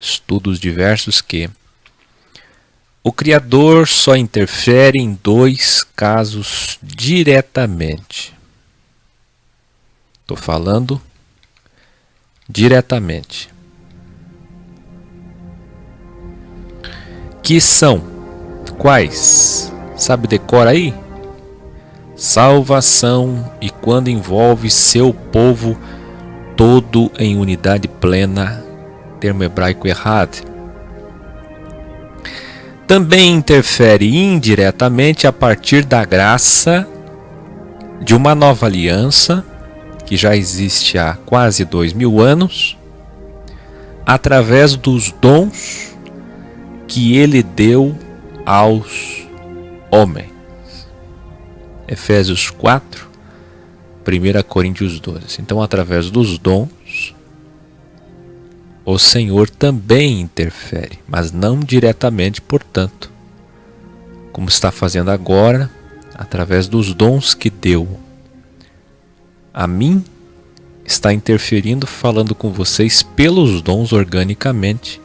estudos diversos que o Criador só interfere em 2 casos diretamente. Estou falando diretamente. Que são quais? Sabe, decora aí? Salvação e quando envolve seu povo todo em unidade plena, termo hebraico errado. Também interfere indiretamente a partir da graça de uma nova aliança, que já existe há quase 2000 anos, através dos dons que ele deu aos homens. Efésios 4, 1 Coríntios 12. Então, através dos dons, o Senhor também interfere, mas não diretamente, portanto, como está fazendo agora, através dos dons que deu a mim, está interferindo, falando com vocês pelos dons organicamente,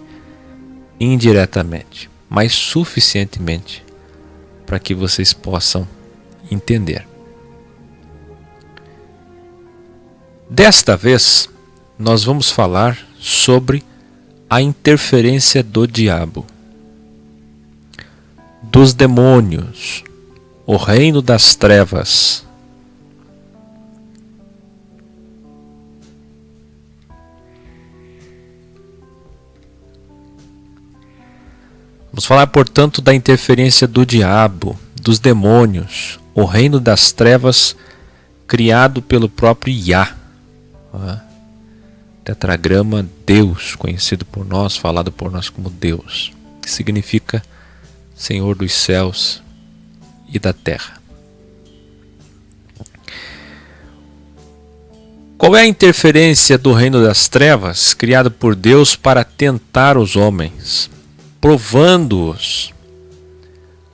indiretamente, mas suficientemente para que vocês possam entender. Desta vez, nós vamos falar sobre a interferência do diabo, dos demônios, o reino das trevas. Vamos falar, portanto, da interferência do diabo, dos demônios, o reino das trevas criado pelo próprio Yah. Tetragrama Deus, conhecido por nós, falado por nós como Deus, que significa Senhor dos céus e da terra. Qual é a interferência do reino das trevas criado por Deus para tentar os homens, provando-os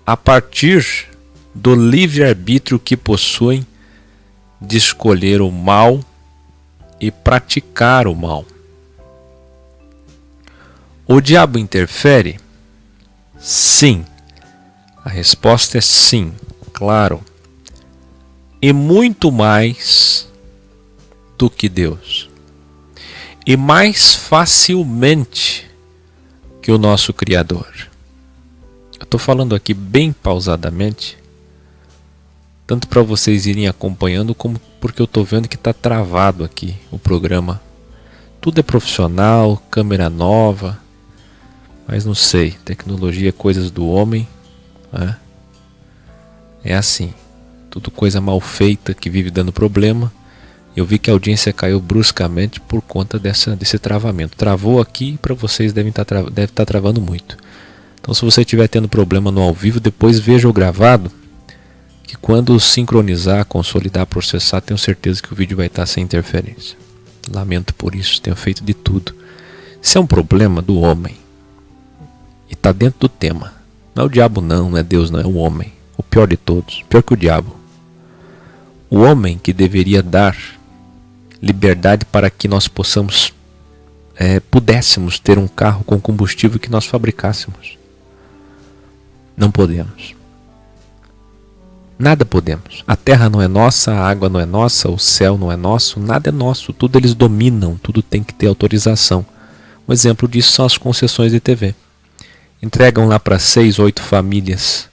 a partir do livre-arbítrio que possuem de escolher o mal e praticar o mal? O diabo interfere? Sim. A resposta é sim, claro. E muito mais do que Deus. E mais facilmente que o nosso Criador. Eu estou falando aqui bem pausadamente, tanto para vocês irem acompanhando, como porque eu estou vendo que está travado aqui o programa. Tudo é profissional, câmera nova, mas não sei, tecnologia é coisas do homem, né? É assim, tudo coisa mal feita que vive dando problema. Eu vi que a audiência caiu bruscamente por conta desse travamento. Travou aqui, para vocês deve estar travando muito. Então, se você estiver tendo problema no ao vivo, depois veja o gravado, que quando sincronizar, consolidar, processar, tenho certeza que o vídeo vai estar sem interferência. Lamento por isso, tenho feito de tudo. Isso é um problema do homem. E está dentro do tema. Não é o diabo não é Deus não, é o homem. O pior de todos, pior que o diabo. O homem que deveria dar liberdade para que nós pudéssemos ter um carro com combustível que nós fabricássemos. Não podemos. Nada podemos. A terra não é nossa, a água não é nossa, o céu não é nosso, nada é nosso. Tudo eles dominam, tudo tem que ter autorização. Um exemplo disso são as concessões de TV. Entregam lá para 6, 8 famílias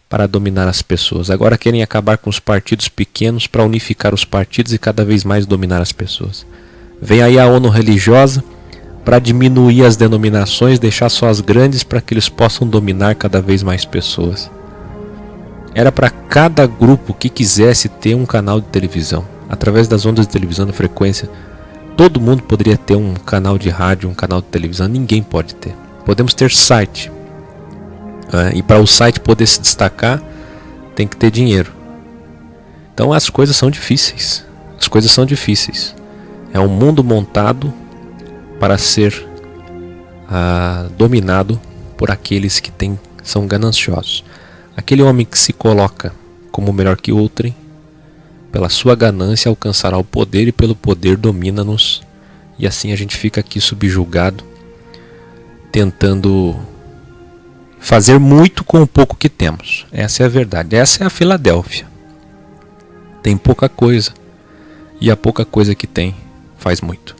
para dominar as pessoas. Agora querem acabar com os partidos pequenos para unificar os partidos e cada vez mais dominar as pessoas. Vem aí a ONU religiosa para diminuir as denominações, deixar só as grandes para que eles possam dominar cada vez mais pessoas. Era para cada grupo que quisesse ter um canal de televisão. Através das ondas de televisão na frequência, todo mundo poderia ter um canal de rádio, um canal de televisão. Ninguém pode ter. Podemos ter site. E para o site poder se destacar, tem que ter dinheiro. Então as coisas são difíceis. As coisas são difíceis. É um mundo montado para ser dominado por aqueles que são gananciosos. Aquele homem que se coloca como melhor que outrem, pela sua ganância alcançará o poder e pelo poder domina-nos. E assim a gente fica aqui subjugado tentando fazer muito com o pouco que temos. Essa é a verdade. Essa é a Filadélfia. Tem pouca coisa. E a pouca coisa que tem faz muito.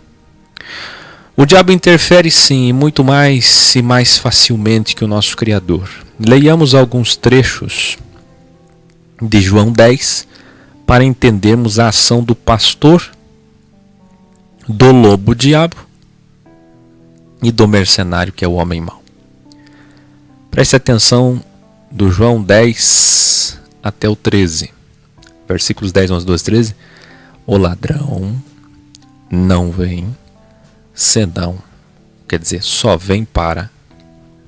O diabo interfere sim, muito mais e mais facilmente que o nosso Criador. Leiamos alguns trechos de João 10 para entendermos a ação do pastor, do lobo-diabo e do mercenário, que é o homem mau. Preste atenção do João 10 até o 13. Versículos 10, 11, 12, 13. O ladrão não vem senão, quer dizer, só vem para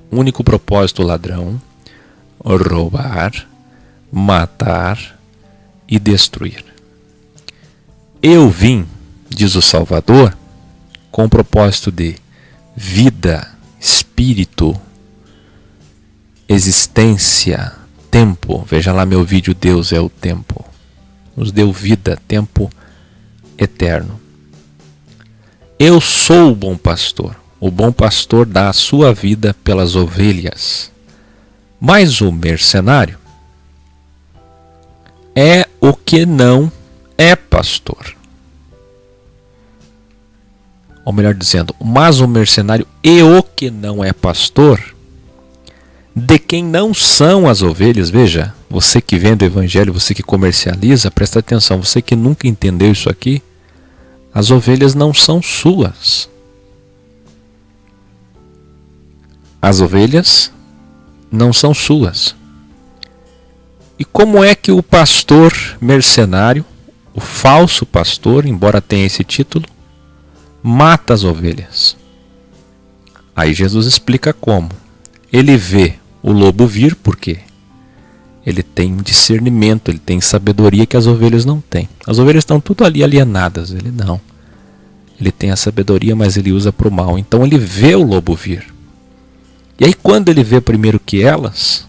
o único propósito do ladrão: roubar, matar e destruir. Eu vim, diz o Salvador, com o propósito de vida, espírito, existência, tempo. Veja lá meu vídeo, Deus é o tempo. Nos deu vida, tempo eterno. Eu sou o bom pastor. O bom pastor dá a sua vida pelas ovelhas. Mas o mercenário é o que não é pastor. Ou melhor dizendo, mas o mercenário e o que não é pastor, de quem não são as ovelhas. Veja, você que vende o evangelho, você que comercializa, presta atenção, você que nunca entendeu isso aqui, as ovelhas não são suas. As ovelhas não são suas. E como é que o pastor mercenário, o falso pastor, embora tenha esse título, mata as ovelhas? Aí Jesus explica como. Ele vê o lobo vir, por quê? Ele tem discernimento, ele tem sabedoria que as ovelhas não têm. As ovelhas estão tudo ali alienadas, ele não. Ele tem a sabedoria, mas ele usa para o mal. Então ele vê o lobo vir. E aí quando ele vê primeiro que elas,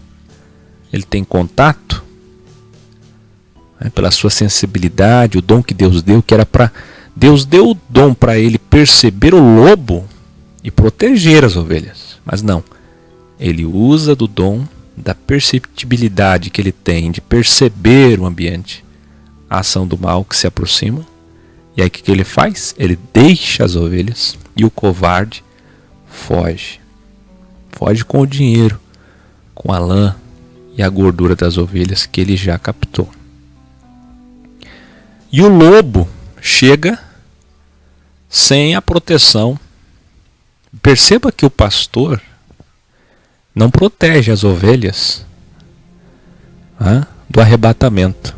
ele tem contato, pela sua sensibilidade, o dom que Deus deu, que era para... Deus deu o dom para ele perceber o lobo e proteger as ovelhas. Mas não, ele usa do dom da perceptibilidade que ele tem de perceber o ambiente, a ação do mal que se aproxima. E aí o que ele faz? Ele deixa as ovelhas e o covarde foge. Foge com o dinheiro, com a lã e a gordura das ovelhas que ele já captou. E o lobo chega sem a proteção. Perceba que o pastor não protege as ovelhas do arrebatamento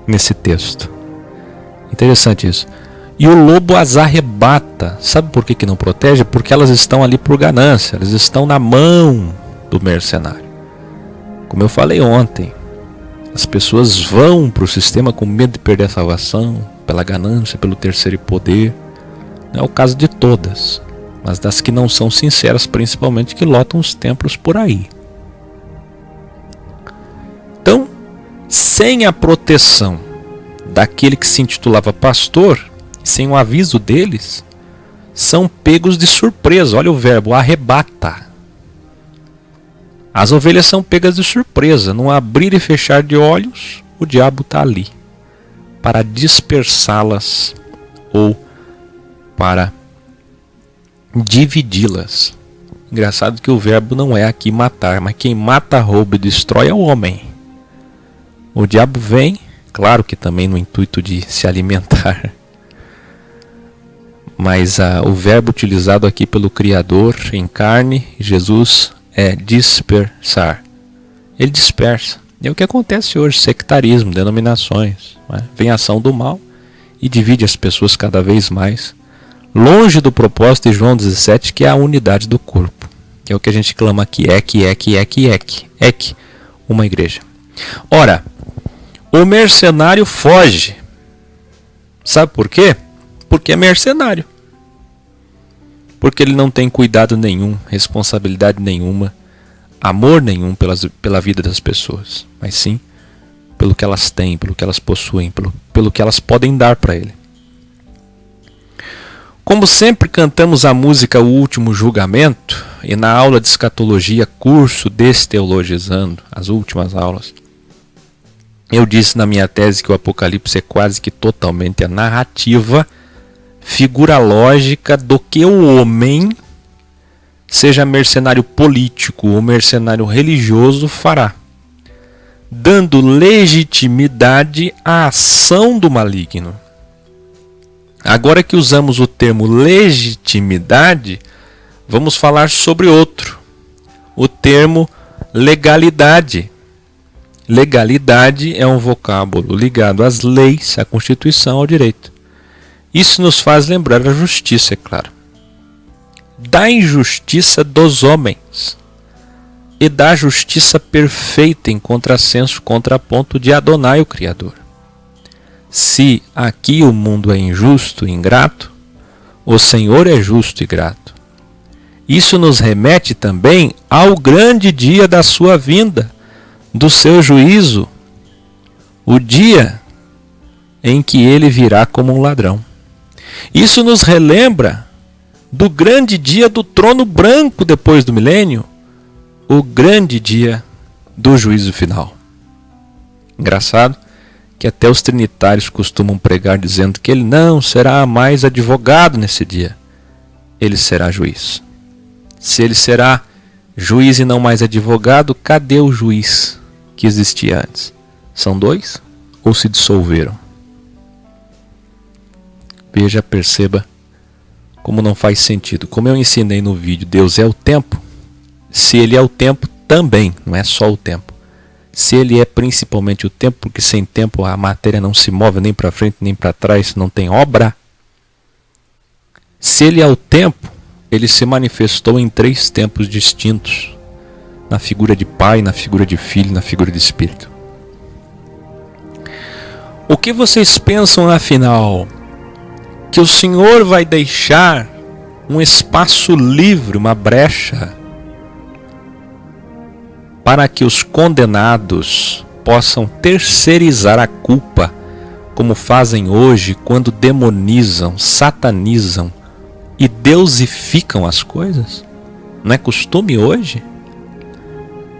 nesse texto. Interessante isso. E o lobo as arrebata. Sabe por que não protege? Porque elas estão ali por ganância. Elas estão na mão do mercenário. Como eu falei ontem, as pessoas vão para o sistema com medo de perder a salvação, pela ganância, pelo terceiro poder. Não é o caso de todas, mas das que não são sinceras, principalmente, que lotam os templos por aí. Então, sem a proteção daquele que se intitulava pastor, sem o aviso deles, são pegos de surpresa. Olha o verbo, arrebata. As ovelhas são pegas de surpresa. Num abrir e fechar de olhos, o diabo está ali para dispersá-las ou para dividi-las. Engraçado que o verbo não é aqui matar, mas quem mata, rouba e destrói é o homem. O diabo vem, claro que também no intuito de se alimentar, mas o verbo utilizado aqui pelo Criador em carne, Jesus, é dispersar. Ele dispersa. É o que acontece hoje, sectarismo, denominações. Vem a ação do mal e divide as pessoas cada vez mais, longe do propósito de João 17, que é a unidade do corpo. Que é o que a gente clama aqui, uma igreja. Ora, o mercenário foge. Sabe por quê? Porque é mercenário. Porque ele não tem cuidado nenhum, responsabilidade nenhuma, amor nenhum pela vida das pessoas, mas sim pelo que elas têm, pelo que elas possuem, pelo que elas podem dar para ele. Como sempre cantamos a música O Último Julgamento, e na aula de escatologia, curso Desteologizando, as últimas aulas, eu disse na minha tese que o Apocalipse é quase que totalmente a narrativa, figura lógica do que o homem, seja mercenário político ou mercenário religioso, fará, dando legitimidade à ação do maligno. Agora que usamos o termo legitimidade, vamos falar sobre outro, o termo legalidade. Legalidade é um vocábulo ligado às leis, à Constituição, ao direito. Isso nos faz lembrar a justiça, é claro. Da injustiça dos homens e da justiça perfeita em contrassenso, contraponto de Adonai, o Criador. Se aqui o mundo é injusto e ingrato, o Senhor é justo e grato. Isso nos remete também ao grande dia da sua vinda, do seu juízo, o dia em que ele virá como um ladrão. Isso nos relembra do grande dia do trono branco depois do milênio, o grande dia do juízo final. Engraçado que até os trinitários costumam pregar dizendo que ele não será mais advogado nesse dia, ele será juiz. Se ele será juiz e não mais advogado, cadê o juiz que existia antes? São dois ou se dissolveram? Veja, perceba como não faz sentido. Como eu ensinei no vídeo, Deus é o tempo. Se ele é o tempo também, não é só o tempo. Se ele é principalmente o tempo, porque sem tempo a matéria não se move nem para frente nem para trás, não tem obra. Se ele é o tempo, ele se manifestou em 3 tempos distintos, na figura de Pai, na figura de Filho, na figura de Espírito. O que vocês pensam, afinal? Que o Senhor vai deixar um espaço livre, uma brecha, para que os condenados possam terceirizar a culpa, como fazem hoje quando demonizam, satanizam e deusificam as coisas? Não é costume hoje?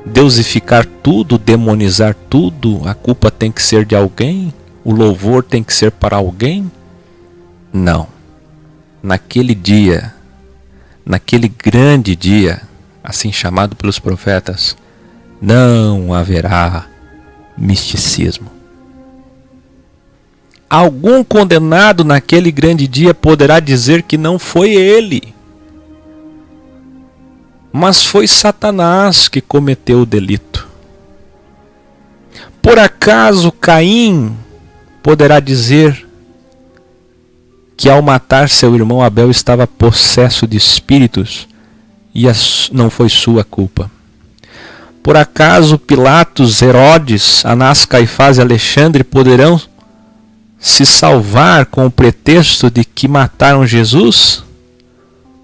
Deusificar tudo, demonizar tudo, a culpa tem que ser de alguém, o louvor tem que ser para alguém? Não. Naquele dia, naquele grande dia, assim chamado pelos profetas, não haverá misticismo. Algum condenado naquele grande dia poderá dizer que não foi ele, mas foi Satanás que cometeu o delito. Por acaso Caim poderá dizer que ao matar seu irmão Abel estava possesso de espíritos e não foi sua culpa? Por acaso Pilatos, Herodes, Anás, Caifás e Alexandre poderão se salvar com o pretexto de que mataram Jesus?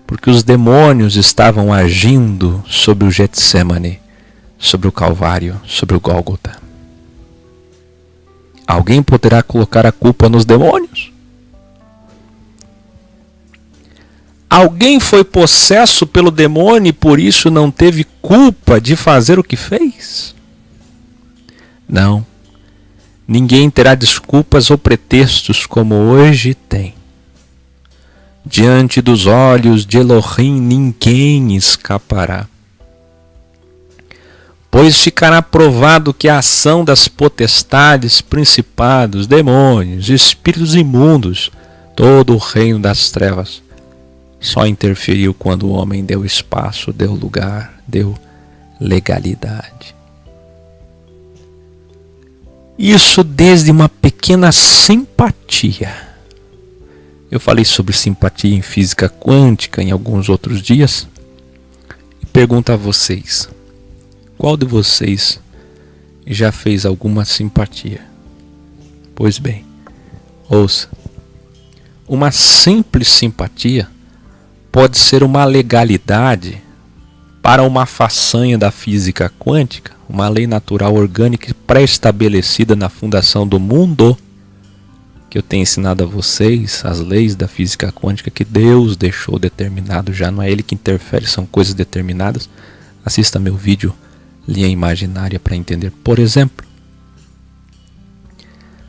Porque os demônios estavam agindo sobre o Getsemane, sobre o Calvário, sobre o Gólgota. Alguém poderá colocar a culpa nos demônios? Alguém foi possesso pelo demônio e por isso não teve culpa de fazer o que fez? Não. Ninguém terá desculpas ou pretextos como hoje tem. Diante dos olhos de Elohim ninguém escapará. Pois ficará provado que a ação das potestades, principados, demônios, espíritos imundos, todo o reino das trevas, só interferiu quando o homem deu espaço, deu lugar, deu legalidade. Isso desde uma pequena simpatia. Eu falei sobre simpatia em física quântica em alguns outros dias. E pergunto a vocês, qual de vocês já fez alguma simpatia? Pois bem, ouça. Uma simples simpatia pode ser uma legalidade para uma façanha da física quântica, uma lei natural orgânica pré-estabelecida na fundação do mundo, que que eu tenho ensinado a vocês, as leis da física quântica que Deus deixou determinado já, não é Ele que interfere, são coisas determinadas. Assista meu vídeo Linha Imaginária para entender. Por exemplo,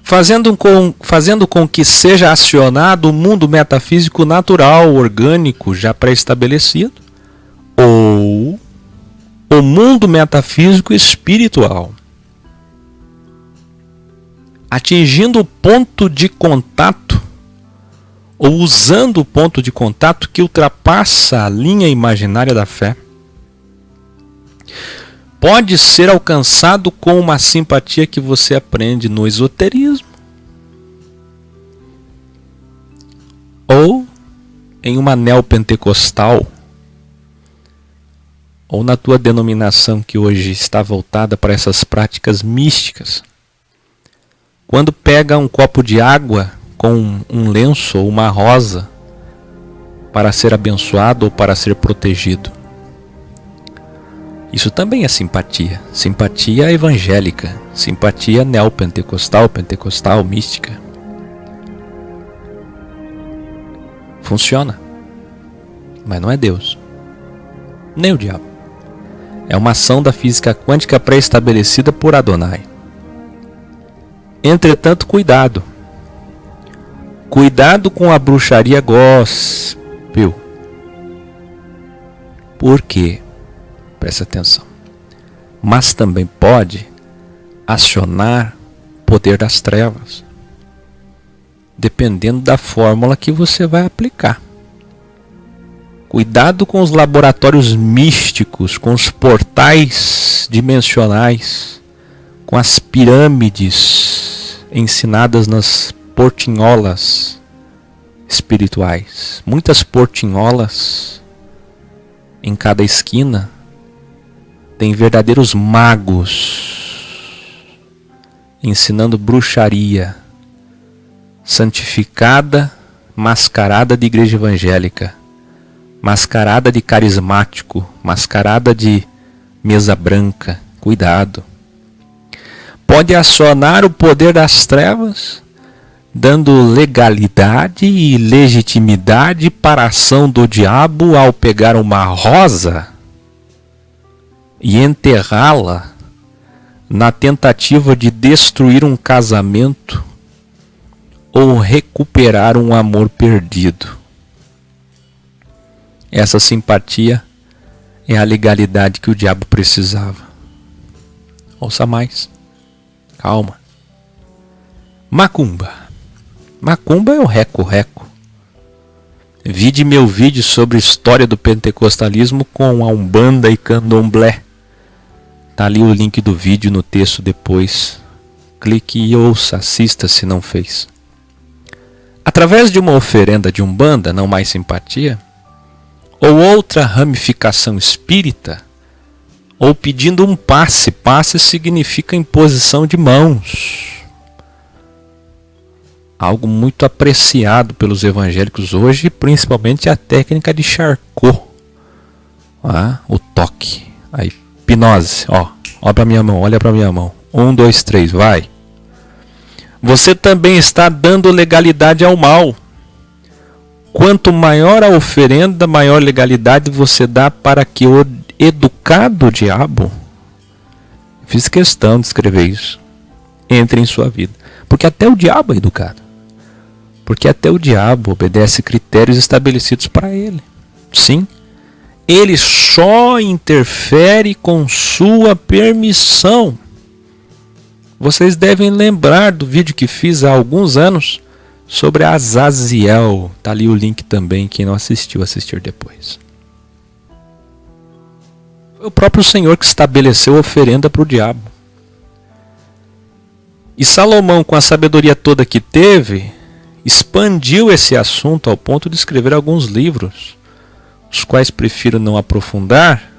fazendo com que seja acionado o mundo metafísico natural, orgânico, já pré-estabelecido, ou o mundo metafísico espiritual, atingindo o ponto de contato, ou usando o ponto de contato que ultrapassa a linha imaginária da fé, pode ser alcançado com uma simpatia que você aprende no esoterismo, ou em uma neopentecostal, ou na tua denominação que hoje está voltada para essas práticas místicas. Quando pega um copo de água com um lenço ou uma rosa para ser abençoado ou para ser protegido. Isso também é simpatia. Simpatia evangélica. Simpatia neopentecostal, pentecostal, mística. Funciona. Mas não é Deus. Nem o diabo. É uma ação da física quântica pré-estabelecida por Adonai. Entretanto, cuidado. Cuidado com a bruxaria gospel. Por quê? Presta atenção. Mas também pode acionar o poder das trevas, dependendo da fórmula que você vai aplicar. Cuidado com os laboratórios místicos, com os portais dimensionais, com as pirâmides ensinadas nas portinholas espirituais. Muitas portinholas em cada esquina tem verdadeiros magos ensinando bruxaria santificada, mascarada de igreja evangélica, mascarada de carismático, mascarada de mesa branca. Cuidado. Pode acionar o poder das trevas, dando legalidade e legitimidade para a ação do diabo ao pegar uma rosa e enterrá-la na tentativa de destruir um casamento ou recuperar um amor perdido. Essa simpatia é a legalidade que o diabo precisava. Ouça mais. Calma. Macumba. Macumba é o reco-reco. Vide meu vídeo sobre história do pentecostalismo com a Umbanda e Candomblé. Tá ali o link do vídeo no texto depois. Clique e ouça, assista se não fez. Através de uma oferenda de Umbanda, não mais simpatia, ou outra ramificação espírita, ou pedindo um passe. Passe significa imposição de mãos. Algo muito apreciado pelos evangélicos hoje, principalmente a técnica de Charcot. O toque. A hipnose. Olha para minha mão, olha para minha mão. 1, 2, 3, vai. Você também está dando legalidade ao mal. Quanto maior a oferenda, maior legalidade você dá para que o educado diabo, fiz questão de escrever isso, entre em sua vida. Porque até o diabo é educado. Porque até o diabo obedece critérios estabelecidos para ele. Sim, ele só interfere com sua permissão. Vocês devem lembrar do vídeo que fiz há alguns anos sobre Azaziel. Está ali o link também, quem não assistiu, assistir depois. Foi o próprio Senhor que estabeleceu a oferenda para o diabo. E Salomão, com a sabedoria toda que teve, expandiu esse assunto ao ponto de escrever alguns livros, os quais prefiro não aprofundar,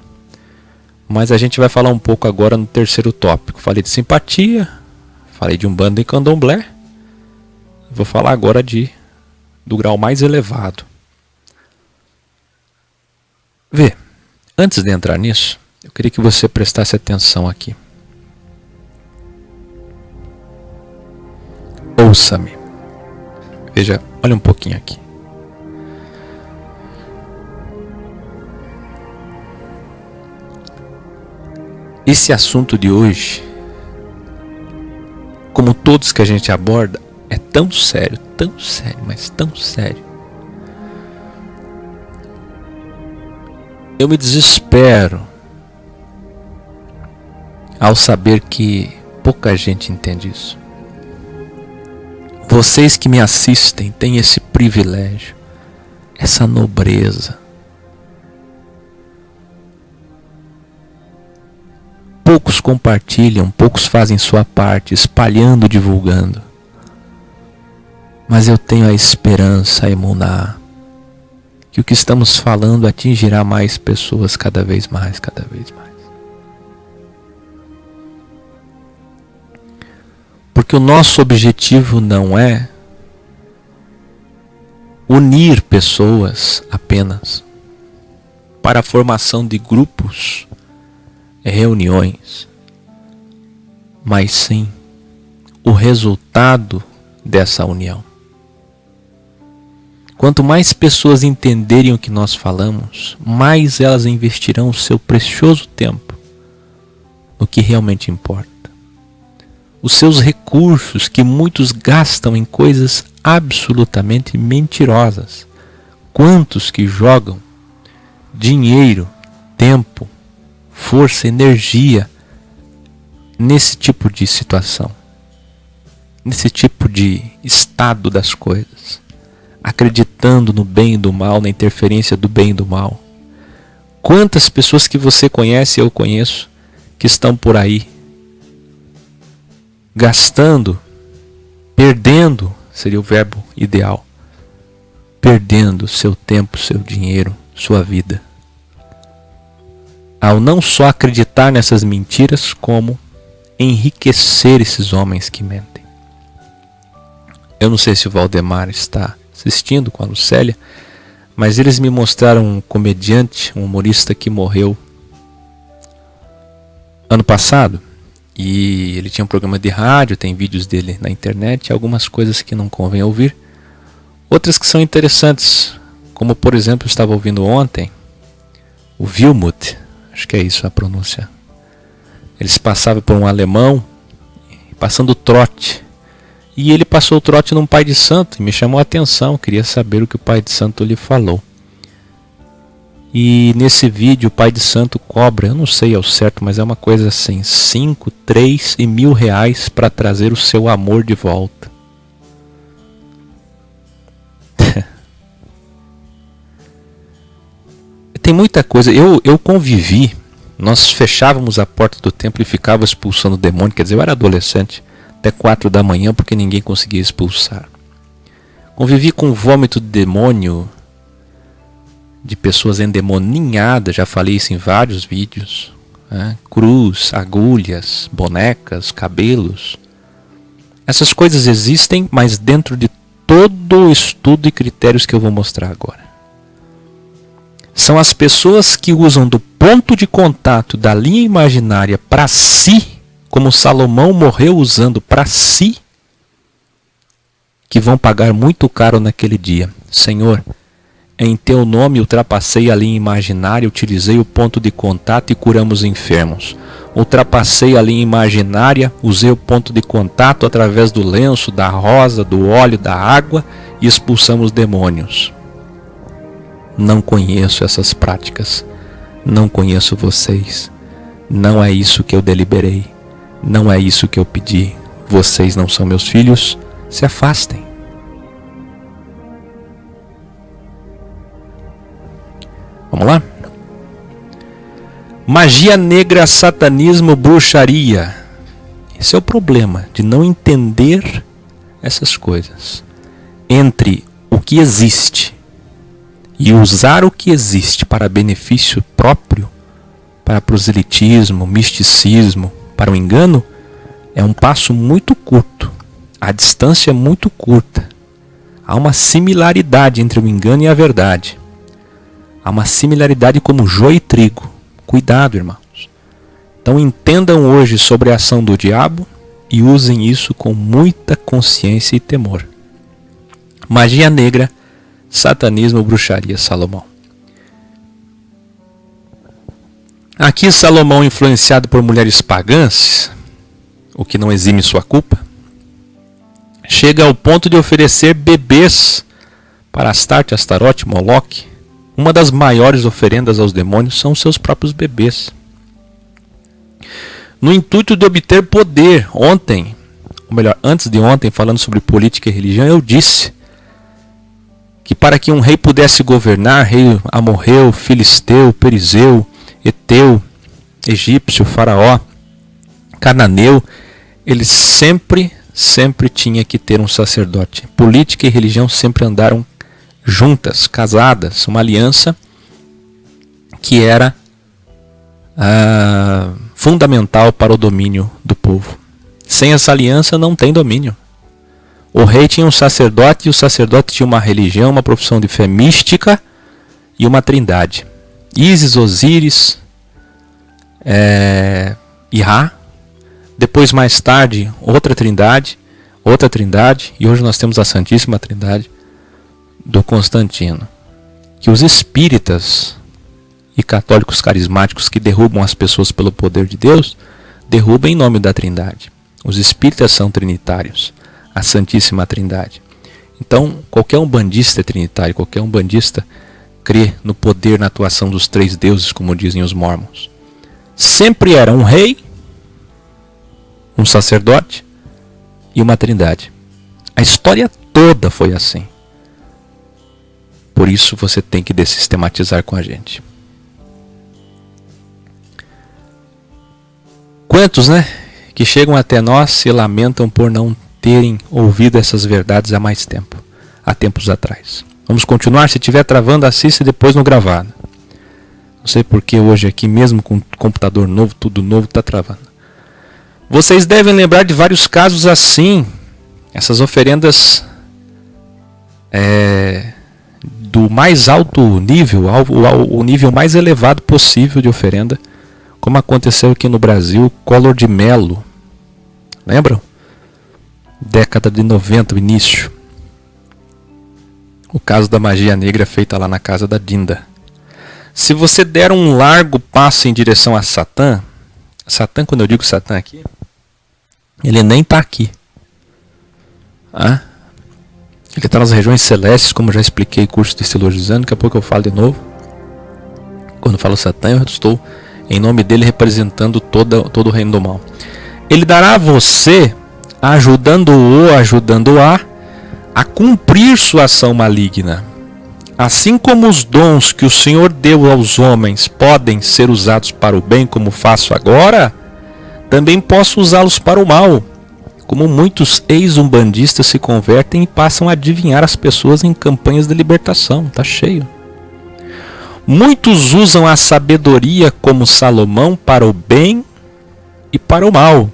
mas a gente vai falar um pouco agora no terceiro tópico. Falei de simpatia, falei de Umbanda e Candomblé, vou falar agora do grau mais elevado. Vê, antes de entrar nisso, eu queria que você prestasse atenção aqui. Ouça-me. Veja, olha um pouquinho aqui. Esse assunto de hoje, como todos que a gente aborda, é tão sério, mas tão sério. Eu me desespero ao saber que pouca gente entende isso. Vocês que me assistem têm esse privilégio, essa nobreza. Poucos compartilham, poucos fazem sua parte, espalhando, divulgando. Mas eu tenho a esperança, a emuná, que o que estamos falando atingirá mais pessoas cada vez mais, cada vez mais. Porque o nosso objetivo não é unir pessoas apenas para a formação de grupos, reuniões, mas sim o resultado dessa união. Quanto mais pessoas entenderem o que nós falamos, mais elas investirão o seu precioso tempo no que realmente importa. Os seus recursos que muitos gastam em coisas absolutamente mentirosas. Quantos que jogam dinheiro, tempo, força, energia nesse tipo de situação, nesse tipo de estado das coisas, acreditando no bem e do mal, na interferência do bem e do mal. Quantas pessoas que você conhece, eu conheço, que estão por aí gastando, perdendo, seria o verbo ideal, perdendo seu tempo, seu dinheiro, sua vida, ao não só acreditar nessas mentiras, como enriquecer esses homens que mentem. Eu não sei se o Valdemar está assistindo com a Lucélia, mas eles me mostraram um comediante, um humorista que morreu ano passado, e ele tinha um programa de rádio, tem vídeos dele na internet, algumas coisas que não convém ouvir, outras que são interessantes, como por exemplo, eu estava ouvindo ontem o Wilmut, acho que é isso a pronúncia. Eles passavam por um alemão passando trote, e ele passou o trote num pai de santo e me chamou a atenção, queria saber o que o pai de santo lhe falou. E nesse vídeo o pai de santo cobra, eu não sei ao certo, mas é uma coisa assim, 5, 3 e R$1.000 para trazer o seu amor de volta. Tem muita coisa, eu convivi, nós fechávamos a porta do templo e ficava expulsando o demônio, quer dizer, eu era adolescente, até 4 da manhã porque ninguém conseguia expulsar. Convivi com vômito de demônio, de pessoas endemoninhadas, já falei isso em vários vídeos, né? Cruz, agulhas, bonecas, cabelos. Essas coisas existem, mas dentro de todo o estudo e critérios que eu vou mostrar agora. São as pessoas que usam do ponto de contato da linha imaginária para si, como Salomão morreu usando para si, que vão pagar muito caro naquele dia. Senhor, em teu nome ultrapassei a linha imaginária, utilizei o ponto de contato e curamos enfermos. Ultrapassei a linha imaginária, usei o ponto de contato através do lenço, da rosa, do óleo, da água e expulsamos demônios. Não conheço essas práticas, não conheço vocês, não é isso que eu deliberei, não é isso que eu pedi. Vocês não são meus filhos, se afastem. Vamos lá? Magia negra, satanismo, bruxaria. Esse é o problema de não entender essas coisas. Entre o que existe e usar o que existe para benefício próprio, para proselitismo, misticismo, para o engano, é um passo muito curto. A distância é muito curta. Há uma similaridade entre o engano e a verdade. Há uma similaridade como joio e trigo. Cuidado, irmãos. Então entendam hoje sobre a ação do diabo e usem isso com muita consciência e temor. Magia negra, satanismo, bruxaria, Salomão. Aqui Salomão, influenciado por mulheres pagãs, o que não exime sua culpa, chega ao ponto de oferecer bebês para Astarte, Astarote, Moloque. Uma das maiores oferendas aos demônios são seus próprios bebês. No intuito de obter poder, ontem, ou melhor, antes de ontem, falando sobre política e religião, eu disse que para que um rei pudesse governar, rei amorreu, filisteu, perizeu, eteu, egípcio, faraó, cananeu, ele sempre tinha que ter um sacerdote. Política e religião sempre andaram juntas, casadas, uma aliança que era fundamental para o domínio do povo. Sem essa aliança não tem domínio. O rei tinha um sacerdote e o sacerdote tinha uma religião, uma profissão de fé mística e uma trindade. Ísis, Osíris, Ira, depois mais tarde outra trindade, e hoje nós temos a Santíssima Trindade do Constantino. Que os espíritas e católicos carismáticos que derrubam as pessoas pelo poder de Deus, derrubam em nome da Trindade. Os espíritas são trinitários, a Santíssima Trindade. Então, qualquer umbandista é trinitário, qualquer umbandista crê no poder, na atuação dos três deuses, como dizem os mormons. Sempre era um rei, um sacerdote e uma trindade. A história toda foi assim. Por isso você tem que dessistematizar com a gente. Quantos, que chegam até nós se lamentam por não terem ouvido essas verdades há mais tempo, há tempos atrás. Vamos continuar, se estiver travando, assista depois no gravado. Não sei porque hoje aqui, mesmo com computador novo, tudo novo, está travando. Vocês devem lembrar de vários casos assim, essas oferendas do mais alto nível, o nível mais elevado possível de oferenda, como aconteceu aqui no Brasil, Collor de Mello. Lembram? Década de 90, o início. O caso da magia negra feita lá na casa da Dinda. Se você der um largo passo em direção a Satã, quando eu digo Satã aqui, ele nem está aqui. Ele está nas regiões celestes, como já expliquei no curso de Estilogizando, daqui a pouco eu falo de novo. Quando eu falo Satã, eu estou em nome dele representando todo o reino do mal. Ele dará a você, ajudando-o a cumprir sua ação maligna. Assim como os dons que o Senhor deu aos homens podem ser usados para o bem, como faço agora, também posso usá-los para o mal. Como muitos ex-umbandistas se convertem e passam a adivinhar as pessoas em campanhas de libertação. Está cheio. Muitos usam a sabedoria como Salomão para o bem e para o mal.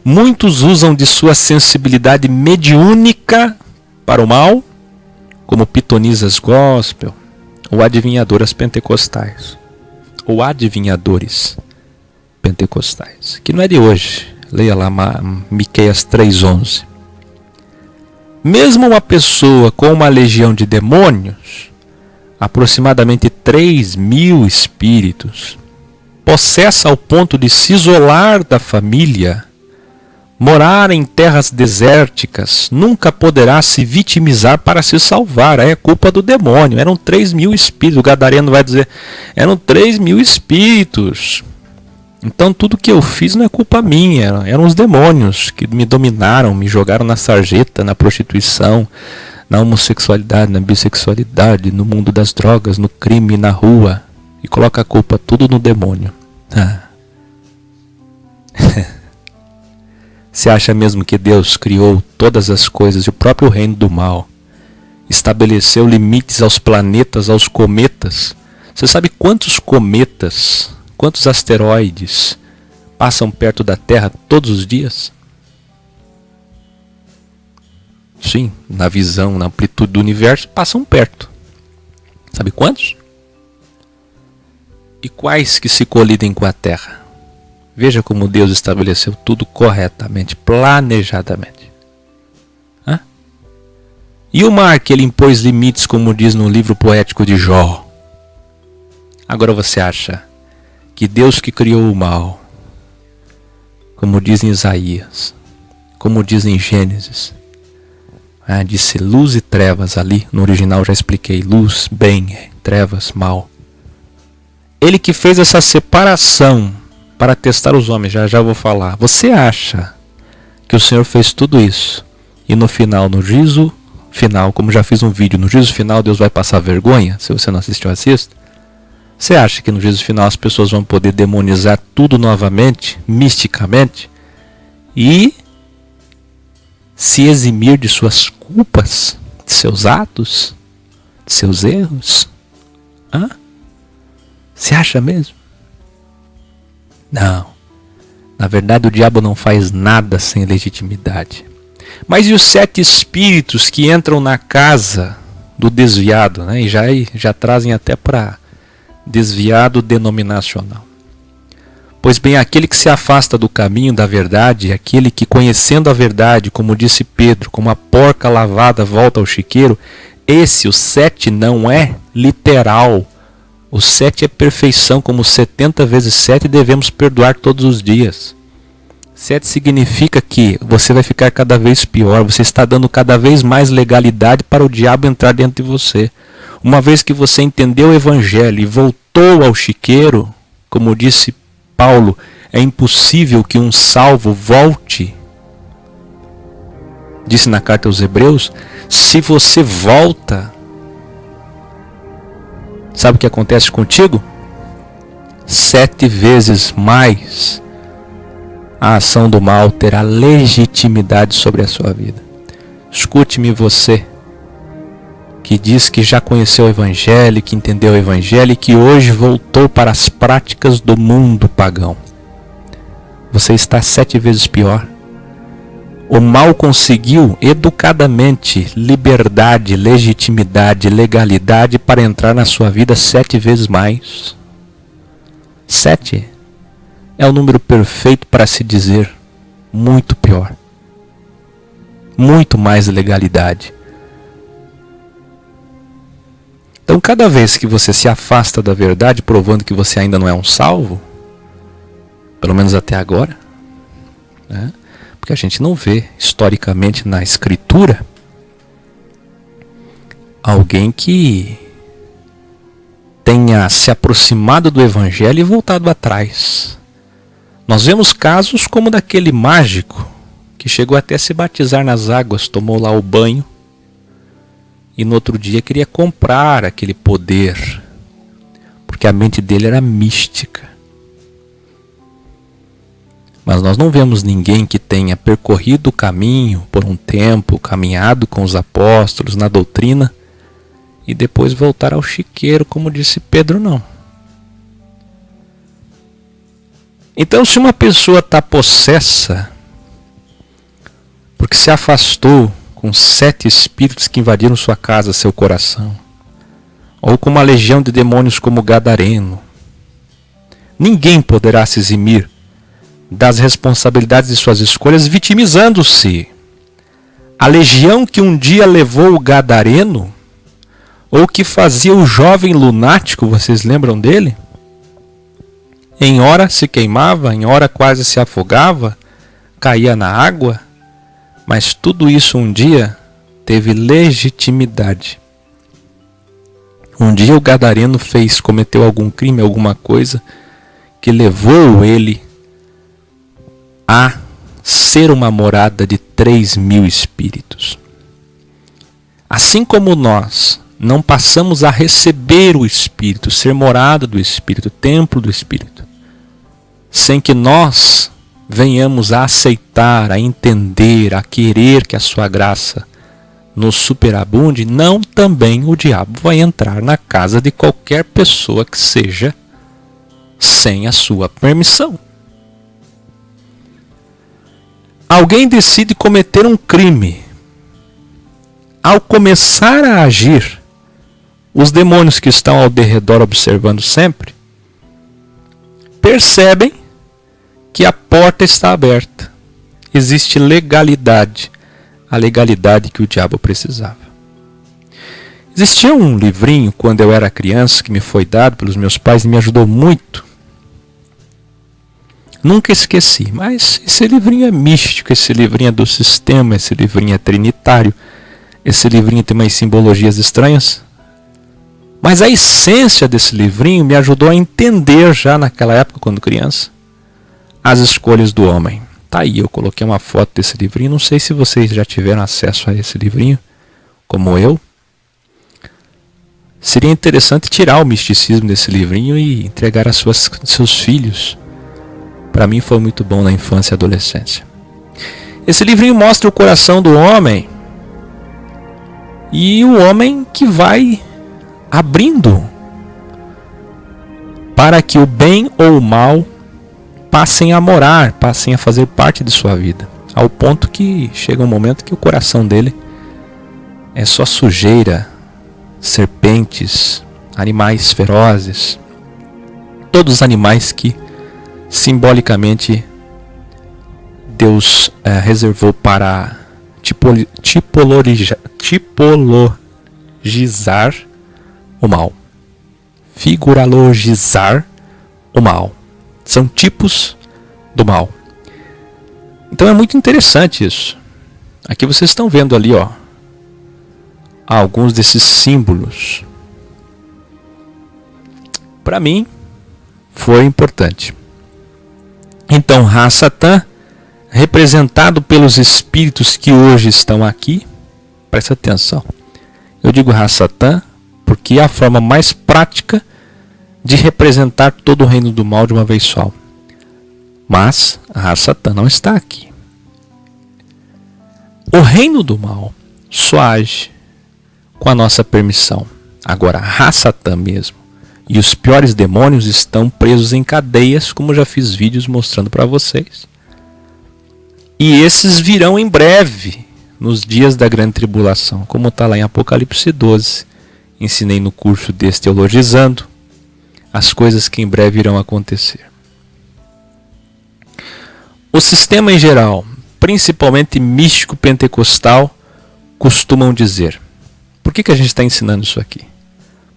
Muitos usam de sua sensibilidade mediúnica para o mal, como pitonisas gospel ou adivinhadoras pentecostais. Ou adivinhadores pentecostais. Que não é de hoje. Leia lá Miqueias 3:11. Mesmo uma pessoa com uma legião de demônios, aproximadamente 3.000 espíritos, possessa ao ponto de se isolar da família, morar em terras desérticas, nunca poderá se vitimizar para se salvar. É culpa do demônio. Eram 3.000 espíritos. O gadareno vai dizer, eram 3.000 espíritos. Então tudo que eu fiz não é culpa minha. Eram os demônios que me dominaram, me jogaram na sarjeta, na prostituição, na homossexualidade, na bissexualidade, no mundo das drogas, no crime, na rua. E coloca a culpa tudo no demônio. Você acha mesmo que Deus criou todas as coisas e o próprio reino do mal? Estabeleceu limites aos planetas, aos cometas? Você sabe quantos cometas, quantos asteroides passam perto da Terra todos os dias? Sim, na visão, na amplitude do universo, passam perto. Sabe quantos? E quais que se colidem com a Terra? Veja como Deus estabeleceu tudo corretamente, planejadamente. E o mar que ele impôs limites, como diz no livro poético de Jó. Agora você acha que Deus que criou o mal, como diz em Isaías, como diz em Gênesis, disse luz e trevas ali, no original já expliquei, luz, bem, trevas, mal. Ele que fez essa separação para testar os homens, já vou falar. Você acha que o Senhor fez tudo isso e no final, no juízo final, como já fiz um vídeo, no juízo final Deus vai passar vergonha? Se você não assistiu, assista. Você acha que no juízo final as pessoas vão poder demonizar tudo novamente, misticamente, e se eximir de suas culpas, de seus atos, de seus erros? Você acha mesmo? Não. Na verdade, o diabo não faz nada sem legitimidade. Mas e os 7 espíritos que entram na casa do desviado, né? E já trazem até para desviado denominacional. Pois bem, aquele que se afasta do caminho da verdade, aquele que conhecendo a verdade, como disse Pedro, como a porca lavada volta ao chiqueiro, esse, o 7, não é literal. O 7 é perfeição, como 70 vezes 7 devemos perdoar todos os dias. 7 significa que você vai ficar cada vez pior, você está dando cada vez mais legalidade para o diabo entrar dentro de você. Uma vez que você entendeu o evangelho e voltou ao chiqueiro, como disse Paulo, é impossível que um salvo volte. Disse na carta aos Hebreus, se você volta, sabe o que acontece contigo? 7 vezes mais a ação do mal terá legitimidade sobre a sua vida. Escute-me você, que diz que já conheceu o Evangelho, que entendeu o Evangelho e que hoje voltou para as práticas do mundo pagão. Você está 7 vezes pior. O mal conseguiu educadamente liberdade, legitimidade, legalidade para entrar na sua vida 7 vezes mais. 7 é o número perfeito para se dizer muito pior. Muito mais legalidade. Então, cada vez que você se afasta da verdade, provando que você ainda não é um salvo, pelo menos até agora, né? Porque a gente não vê, historicamente, na Escritura, alguém que tenha se aproximado do Evangelho e voltado atrás. Nós vemos casos como daquele mágico, que chegou até a se batizar nas águas, tomou lá o banho, e no outro dia queria comprar aquele poder, porque a mente dele era mística. Mas nós não vemos ninguém que tenha percorrido o caminho por um tempo, caminhado com os apóstolos na doutrina, e depois voltar ao chiqueiro, como disse Pedro, não. Então, se uma pessoa está possessa, porque se afastou com 7 espíritos que invadiram sua casa, seu coração, ou com uma legião de demônios como Gadareno, ninguém poderá se eximir das responsabilidades de suas escolhas vitimizando-se. A legião que um dia levou o Gadareno, ou que fazia o jovem lunático, vocês lembram dele? Em hora se queimava, em hora quase se afogava, caía na água, mas tudo isso um dia teve legitimidade. Um dia o Gadareno cometeu algum crime, alguma coisa, que levou ele a ser uma morada de 3.000 espíritos. Assim como nós não passamos a receber o Espírito, ser morada do Espírito, templo do Espírito, sem que nós venhamos a aceitar, a entender, a querer que a sua graça nos superabunde, não também o diabo vai entrar na casa de qualquer pessoa que seja sem a sua permissão. Alguém decide cometer um crime. Ao começar a agir, os demônios que estão ao derredor observando sempre, percebem que a porta está aberta. Existe legalidade, a legalidade que o diabo precisava. Existia um livrinho quando eu era criança que me foi dado pelos meus pais e me ajudou muito. Nunca esqueci, mas esse livrinho é místico, esse livrinho é do sistema, esse livrinho é trinitário, esse livrinho tem umas simbologias estranhas. Mas a essência desse livrinho me ajudou a entender já naquela época, quando criança, as escolhas do homem. Tá aí, eu coloquei uma foto desse livrinho, não sei se vocês já tiveram acesso a esse livrinho, como eu. Seria interessante tirar o misticismo desse livrinho e entregar a seus filhos. Para mim foi muito bom na infância e adolescência. Esse livrinho mostra o coração do homem e o homem que vai abrindo para que o bem ou o mal passem a morar, passem a fazer parte de sua vida, ao ponto que chega um momento que o coração dele é só sujeira, serpentes, animais ferozes, todos os animais que simbolicamente Deus reservou para tipologizar o mal, figurologizar o mal. São tipos do mal. Então é muito interessante isso. Aqui vocês estão vendo ali, ó, alguns desses símbolos. Para mim foi importante. Então, Ra-Satã, representado pelos espíritos que hoje estão aqui, presta atenção. Eu digo Ra-Satã porque é a forma mais prática de representar todo o reino do mal de uma vez só. Mas Ra-Satã não está aqui. O reino do mal só age com a nossa permissão. Agora, Ra-Satã mesmo e os piores demônios estão presos em cadeias, como já fiz vídeos mostrando para vocês. E esses virão em breve, nos dias da grande tribulação, como está lá em Apocalipse 12. Ensinei no curso Desteologizando as coisas que em breve irão acontecer. O sistema em geral, principalmente místico pentecostal, costumam dizer: por que a gente está ensinando isso aqui?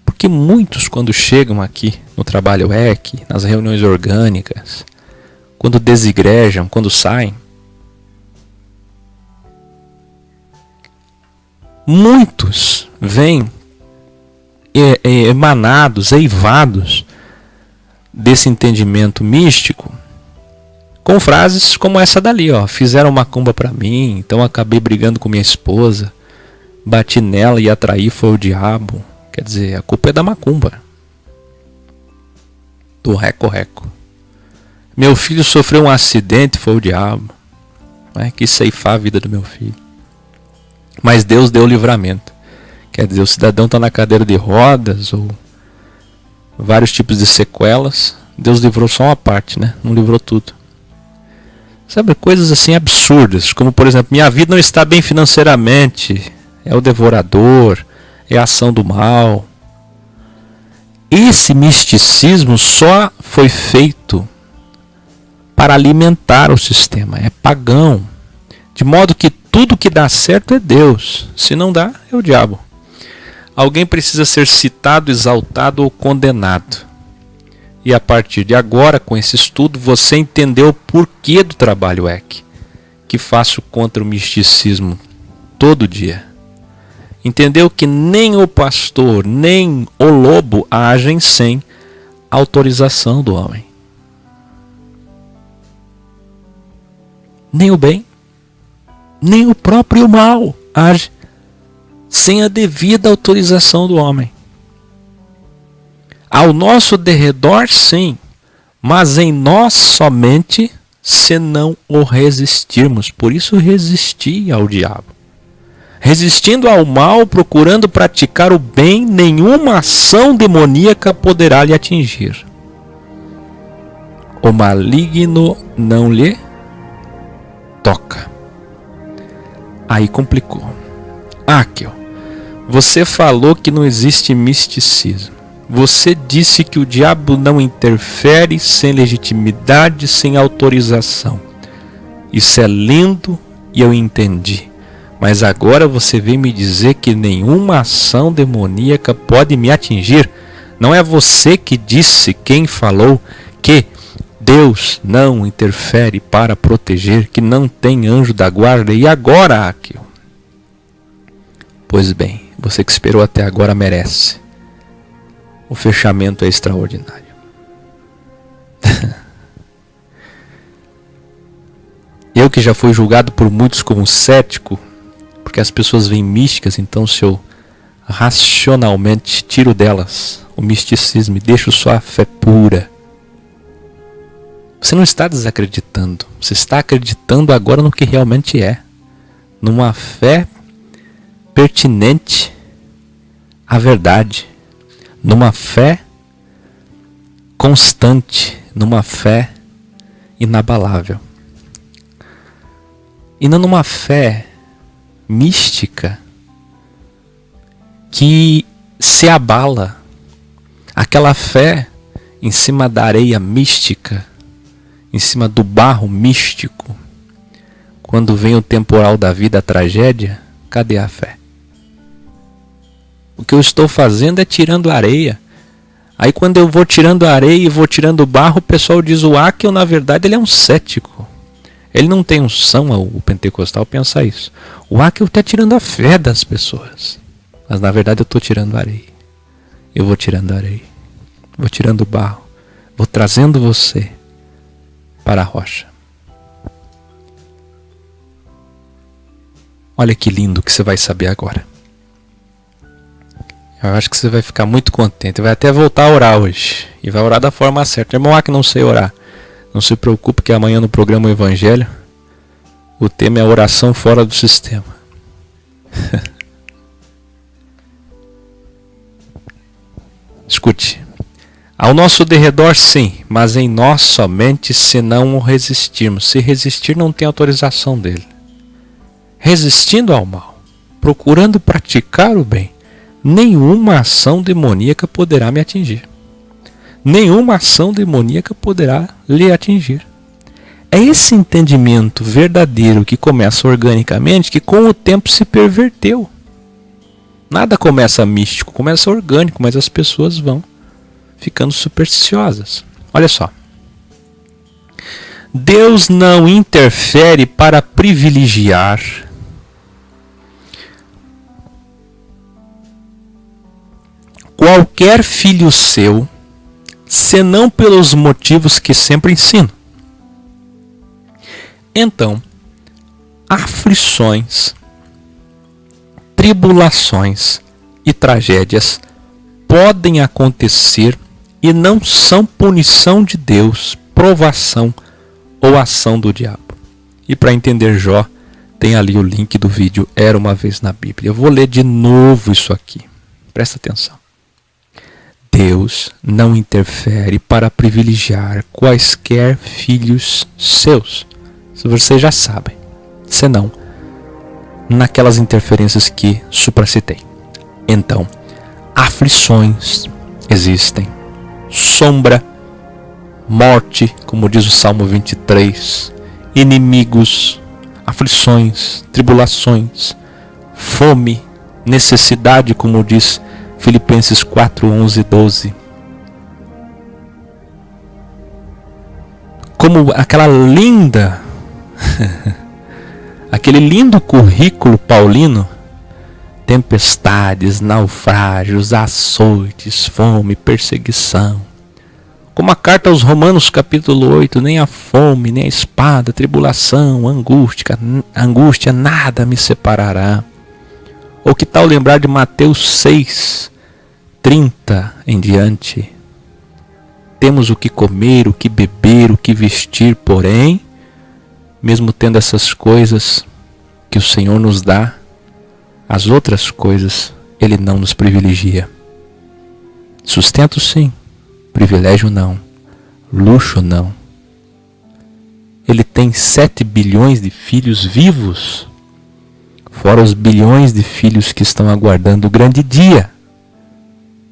Porque muitos, quando chegam aqui no trabalho EC, nas reuniões orgânicas, quando desigrejam, quando saem, muitos vêm emanados, eivados desse entendimento místico, com frases como essa dali, ó: fizeram macumba para mim, então acabei brigando com minha esposa, bati nela e atraí foi o diabo. Quer dizer, a culpa é da macumba, do reco-reco. Meu filho sofreu um acidente, foi o diabo, quis ceifar a vida do meu filho. Mas Deus deu o livramento. Quer dizer, o cidadão está na cadeira de rodas ou vários tipos de sequelas. Deus livrou só uma parte, né? Não livrou tudo. Sabe, coisas assim absurdas, como por exemplo, minha vida não está bem financeiramente, é o devorador, é a ação do mal. Esse misticismo só foi feito para alimentar o sistema, é pagão. De modo que tudo que dá certo é Deus, se não dá, é o diabo. Alguém precisa ser citado, exaltado ou condenado. E a partir de agora, com esse estudo, você entendeu o porquê do trabalho EC, que faço contra o misticismo todo dia. Entendeu que nem o pastor, nem o lobo agem sem autorização do homem. Nem o bem, nem o próprio mal age sem a devida autorização do homem. Ao nosso derredor, sim, mas em nós somente, se não o resistirmos. Por isso resisti ao diabo. Resistindo ao mal, procurando praticar o bem, nenhuma ação demoníaca poderá lhe atingir. O maligno não lhe toca. Aí complicou. Áquel, você falou que não existe misticismo. Você disse que o diabo não interfere sem legitimidade, sem autorização. Isso é lindo e eu entendi. Mas agora você vem me dizer que nenhuma ação demoníaca pode me atingir? Não é você que disse, quem falou, que Deus não interfere para proteger, que não tem anjo da guarda? E agora, Áquil? Pois bem, você que esperou até agora merece. O fechamento é extraordinário. Eu que já fui julgado por muitos como cético, porque as pessoas veem místicas, então se eu racionalmente tiro delas o misticismo e deixo só a fé pura, você não está desacreditando, você está acreditando agora no que realmente é, numa fé pertinente à verdade, numa fé constante, numa fé inabalável. E não numa fé mística que se abala. Aquela fé em cima da areia mística, em cima do barro místico. Quando vem o temporal da vida, a tragédia, cadê a fé? O que eu estou fazendo é tirando areia. Aí quando eu vou tirando areia e vou tirando barro, o pessoal diz o Áquil, na verdade, ele é um cético. Ele não tem unção, o pentecostal pensa isso. O Áquil está tirando a fé das pessoas. Mas na verdade eu estou tirando areia. Eu vou tirando areia. Vou tirando barro. Vou trazendo você para a rocha. Olha que lindo que você vai saber agora. Eu acho que você vai ficar muito contente. Vai até voltar a orar hoje. E vai orar da forma certa. Irmão Áquil, não sei orar. Não se preocupe que amanhã no programa O Evangelho o tema é a oração fora do sistema. Escute. Ao nosso derredor sim, mas em nós somente se não o resistirmos. Se resistir não tem autorização dele. Resistindo ao mal, procurando praticar o bem, nenhuma ação demoníaca poderá me atingir. Nenhuma ação demoníaca poderá lhe atingir. É esse entendimento verdadeiro que começa organicamente que com o tempo se perverteu. Nada começa místico, começa orgânico, mas as pessoas vão ficando supersticiosas. Olha só. Deus não interfere para privilegiar qualquer filho seu, senão pelos motivos que sempre ensino. Então, aflições, tribulações e tragédias podem acontecer e não são punição de Deus, provação ou ação do diabo. E para entender Jó, tem ali o link do vídeo Era Uma Vez na Bíblia. Eu vou ler de novo isso aqui. Presta atenção. Deus não interfere para privilegiar quaisquer filhos seus. Se vocês já sabem. Senão, naquelas interferências que supracitei. Então, aflições existem. Sombra, morte, como diz o Salmo 23. Inimigos, aflições, tribulações, fome, necessidade, como diz Filipenses 4, 11 e 12. Como aquela linda, aquele lindo currículo paulino, tempestades, naufrágios, açoites, fome, perseguição. Como a carta aos Romanos capítulo 8, nem a fome, nem a espada, tribulação, angústia, nada me separará. Ou que tal lembrar de Mateus 6, 30 em diante? Temos o que comer, o que beber, o que vestir, porém, mesmo tendo essas coisas que o Senhor nos dá, as outras coisas Ele não nos privilegia. Sustento sim, privilégio não, luxo não. Ele tem 7 bilhões de filhos vivos, fora os bilhões de filhos que estão aguardando o grande dia.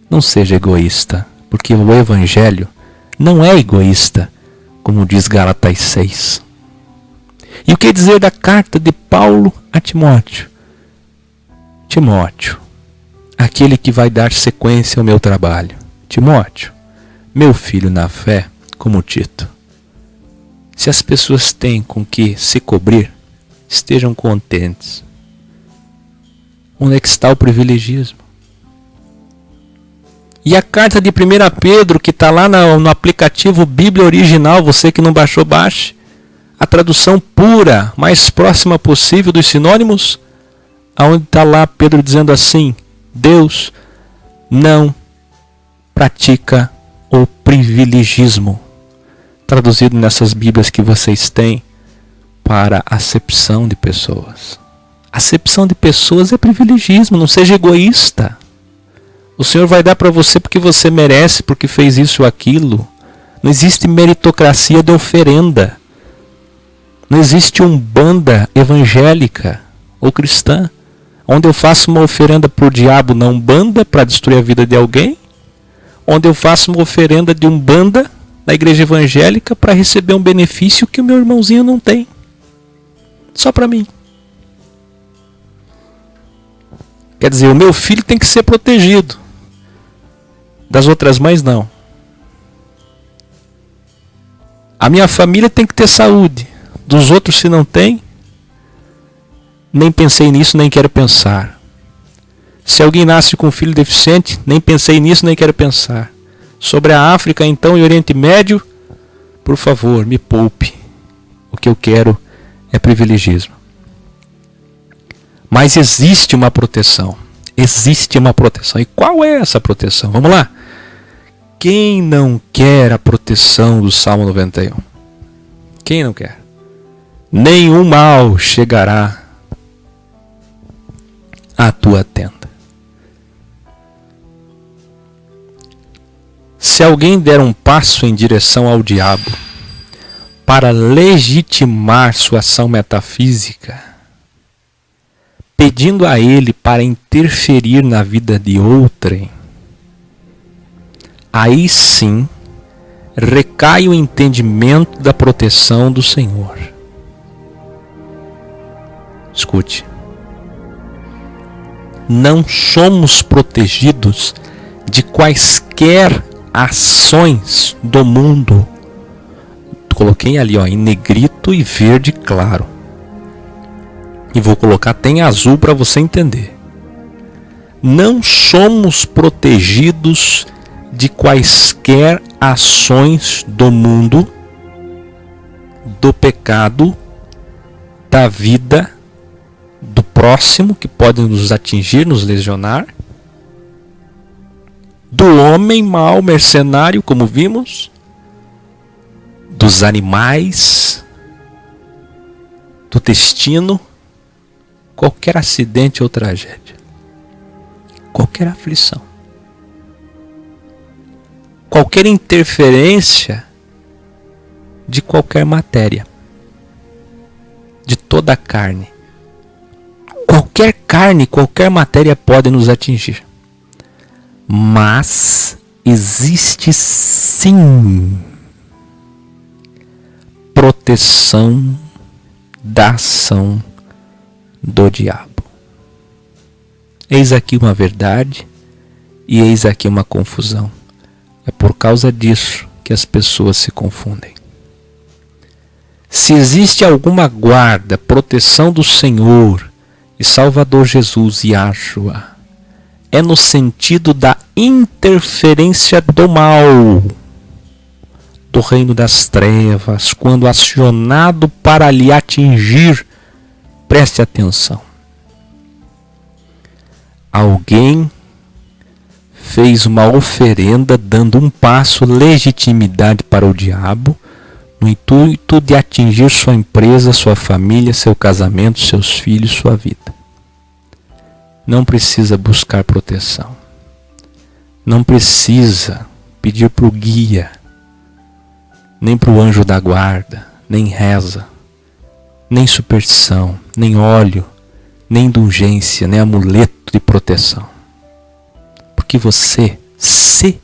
Não seja egoísta, porque o Evangelho não é egoísta, como diz Gálatas 6. E o que dizer da carta de Paulo a Timóteo? Timóteo, aquele que vai dar sequência ao meu trabalho. Timóteo, meu filho na fé, como Tito. Se as pessoas têm com que se cobrir, estejam contentes. Onde é que está o privilegismo? E a carta de 1 Pedro, que está lá no aplicativo Bíblia Original, você que não baixou, baixe. A tradução pura, mais próxima possível dos sinônimos, aonde está lá Pedro dizendo assim: Deus não pratica o privilegismo. Traduzido nessas Bíblias que vocês têm, para acepção de pessoas. Acepção de pessoas é privilegismo, não seja egoísta. O Senhor vai dar para você porque você merece, porque fez isso ou aquilo. Não existe meritocracia de oferenda. Não existe umbanda evangélica ou cristã, onde eu faço uma oferenda para o diabo na umbanda para destruir a vida de alguém, onde eu faço uma oferenda de umbanda na igreja evangélica para receber um benefício que o meu irmãozinho não tem. Só para mim. Quer dizer, o meu filho tem que ser protegido. Das outras mães, não. A minha família tem que ter saúde. Dos outros, se não tem, nem pensei nisso, nem quero pensar. Se alguém nasce com um filho deficiente, nem pensei nisso, nem quero pensar. Sobre a África, então, e Oriente Médio, por favor, me poupe. O que eu quero é privilegismo. Mas existe uma proteção. Existe uma proteção. E qual é essa proteção? Vamos lá. Quem não quer a proteção do Salmo 91? Quem não quer? Nenhum mal chegará à tua tenda. Se alguém der um passo em direção ao diabo para legitimar sua ação metafísica, pedindo a ele para interferir na vida de outrem, aí sim recai o entendimento da proteção do Senhor. Escute. Não somos protegidos de quaisquer ações do mundo. Coloquei ali em negrito e verde claro. E vou colocar até em azul para você entender. Não somos protegidos de quaisquer ações do mundo, do pecado, da vida, do próximo, que podem nos atingir, nos lesionar, do homem mau, mercenário, como vimos, dos animais, do destino, qualquer acidente ou tragédia, qualquer aflição, qualquer interferência de qualquer matéria, de toda a carne. Qualquer carne, qualquer matéria pode nos atingir. Mas existe sim proteção da ação do diabo. Eis aqui uma verdade e eis aqui uma confusão. É por causa disso que as pessoas se confundem. Se existe alguma guarda, proteção do Senhor e Salvador Jesus, Yahshua, é no sentido da interferência do mal, do reino das trevas, quando acionado para lhe atingir. Preste atenção. Alguém fez uma oferenda dando um passo, legitimidade para o diabo, no intuito de atingir sua empresa, sua família, seu casamento, seus filhos, sua vida. Não precisa buscar proteção. Não precisa pedir para o guia, nem para o anjo da guarda, nem reza, nem superstição, nem óleo, nem indulgência, nem amuleto de proteção. Porque você, se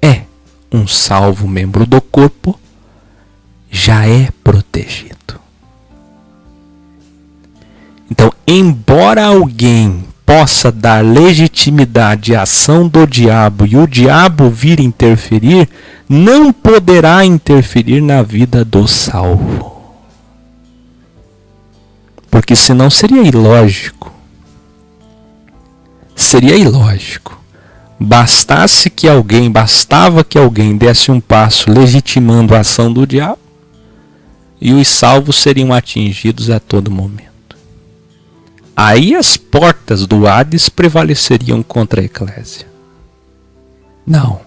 é um salvo membro do corpo, já é protegido. Então, embora alguém possa dar legitimidade à ação do diabo e o diabo vir interferir, não poderá interferir na vida do salvo. Porque senão seria ilógico. Seria ilógico. Bastava que alguém desse um passo legitimando a ação do diabo e os salvos seriam atingidos a todo momento. Aí as portas do Hades prevaleceriam contra a eclésia. Não.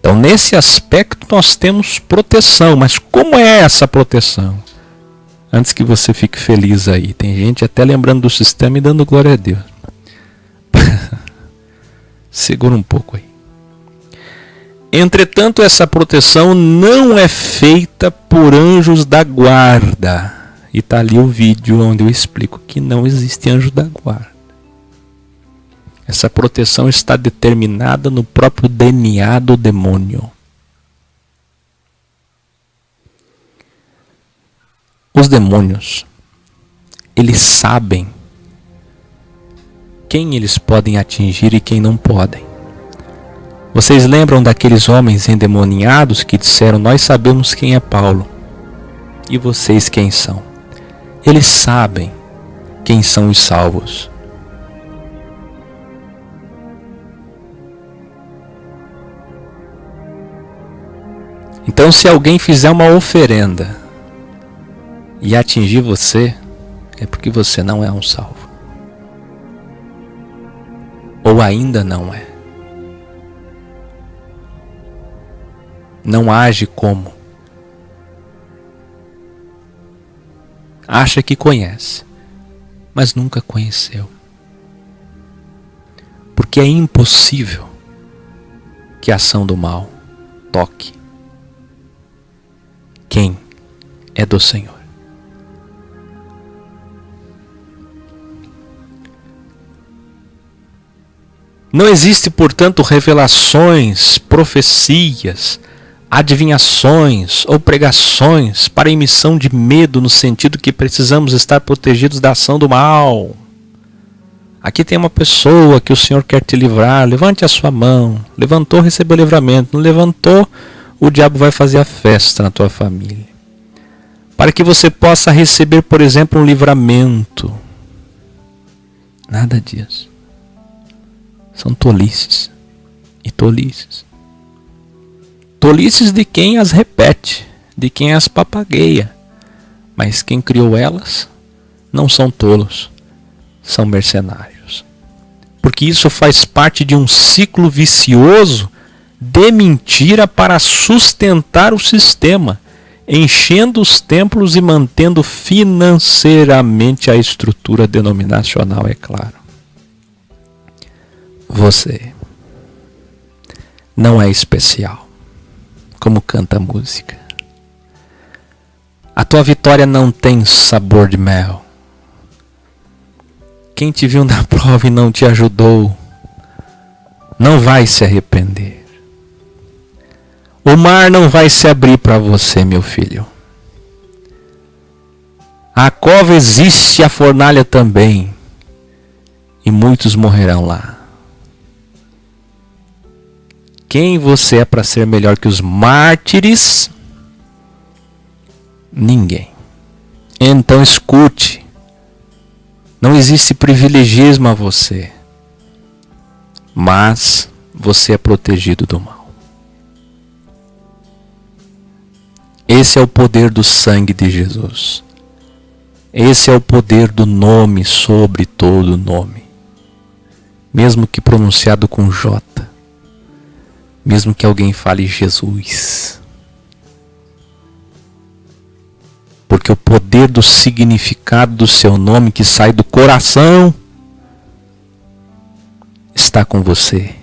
Então nesse aspecto nós temos proteção, mas como é essa proteção? Antes que você fique feliz aí, tem gente até lembrando do sistema e dando glória a Deus. Segura um pouco aí. Entretanto, essa proteção não é feita por anjos da guarda. E está ali o vídeo onde eu explico que não existe anjo da guarda. Essa proteção está determinada no próprio DNA do demônio. Os demônios, eles sabem quem eles podem atingir e quem não podem. Vocês lembram daqueles homens endemoniados que disseram: nós sabemos quem é Paulo. E vocês quem são? Eles sabem quem são os salvos. Então, se alguém fizer uma oferenda e atingir você, é porque você não é um salvo. Ou ainda não é. Não age como. Acha que conhece, mas nunca conheceu. Porque é impossível que a ação do mal toque quem é do Senhor. Não existe, portanto, revelações, profecias, adivinhações ou pregações para emissão de medo no sentido que precisamos estar protegidos da ação do mal. Aqui tem uma pessoa que o Senhor quer te livrar, levante a sua mão. Levantou, recebeu livramento. Não levantou, o diabo vai fazer a festa na tua família. Para que você possa receber, por exemplo, um livramento. Nada disso. São tolices e tolices. Tolices de quem as repete, de quem as papagueia. Mas quem criou elas não são tolos, são mercenários. Porque isso faz parte de um ciclo vicioso de mentira para sustentar o sistema, enchendo os templos e mantendo financeiramente a estrutura denominacional, é claro. Você não é especial, como canta a música. A tua vitória não tem sabor de mel. Quem te viu na prova e não te ajudou, não vai se arrepender. O mar não vai se abrir para você, meu filho. A cova existe, a fornalha também, e muitos morrerão lá. Quem você é para ser melhor que os mártires? Ninguém. Então escute. Não existe privilegismo a você. Mas você é protegido do mal. Esse é o poder do sangue de Jesus. Esse é o poder do nome sobre todo nome. Mesmo que pronunciado com J. Mesmo que alguém fale Jesus. Porque o poder do significado do seu nome que sai do coração está com você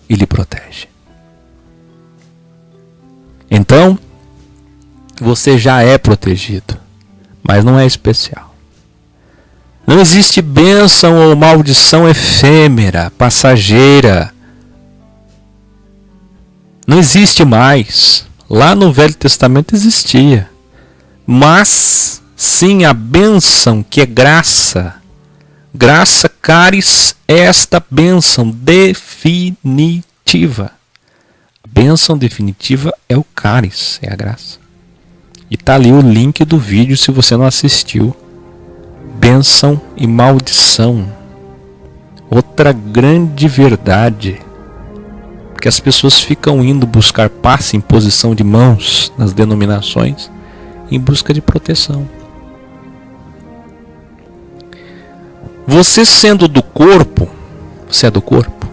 e lhe protege. Então, você já é protegido, mas não é especial. Não existe bênção ou maldição efêmera, passageira. Não existe mais. Lá no Velho Testamento existia. Mas, sim, a bênção que é graça, Graça, caris, esta bênção definitiva. A bênção definitiva é o caris, é a graça. E tá ali o link do vídeo se você não assistiu. Bênção e maldição. Outra grande verdade. Porque as pessoas ficam indo buscar passe em posição de mãos nas denominações em busca de proteção. Você sendo do corpo, você é do corpo.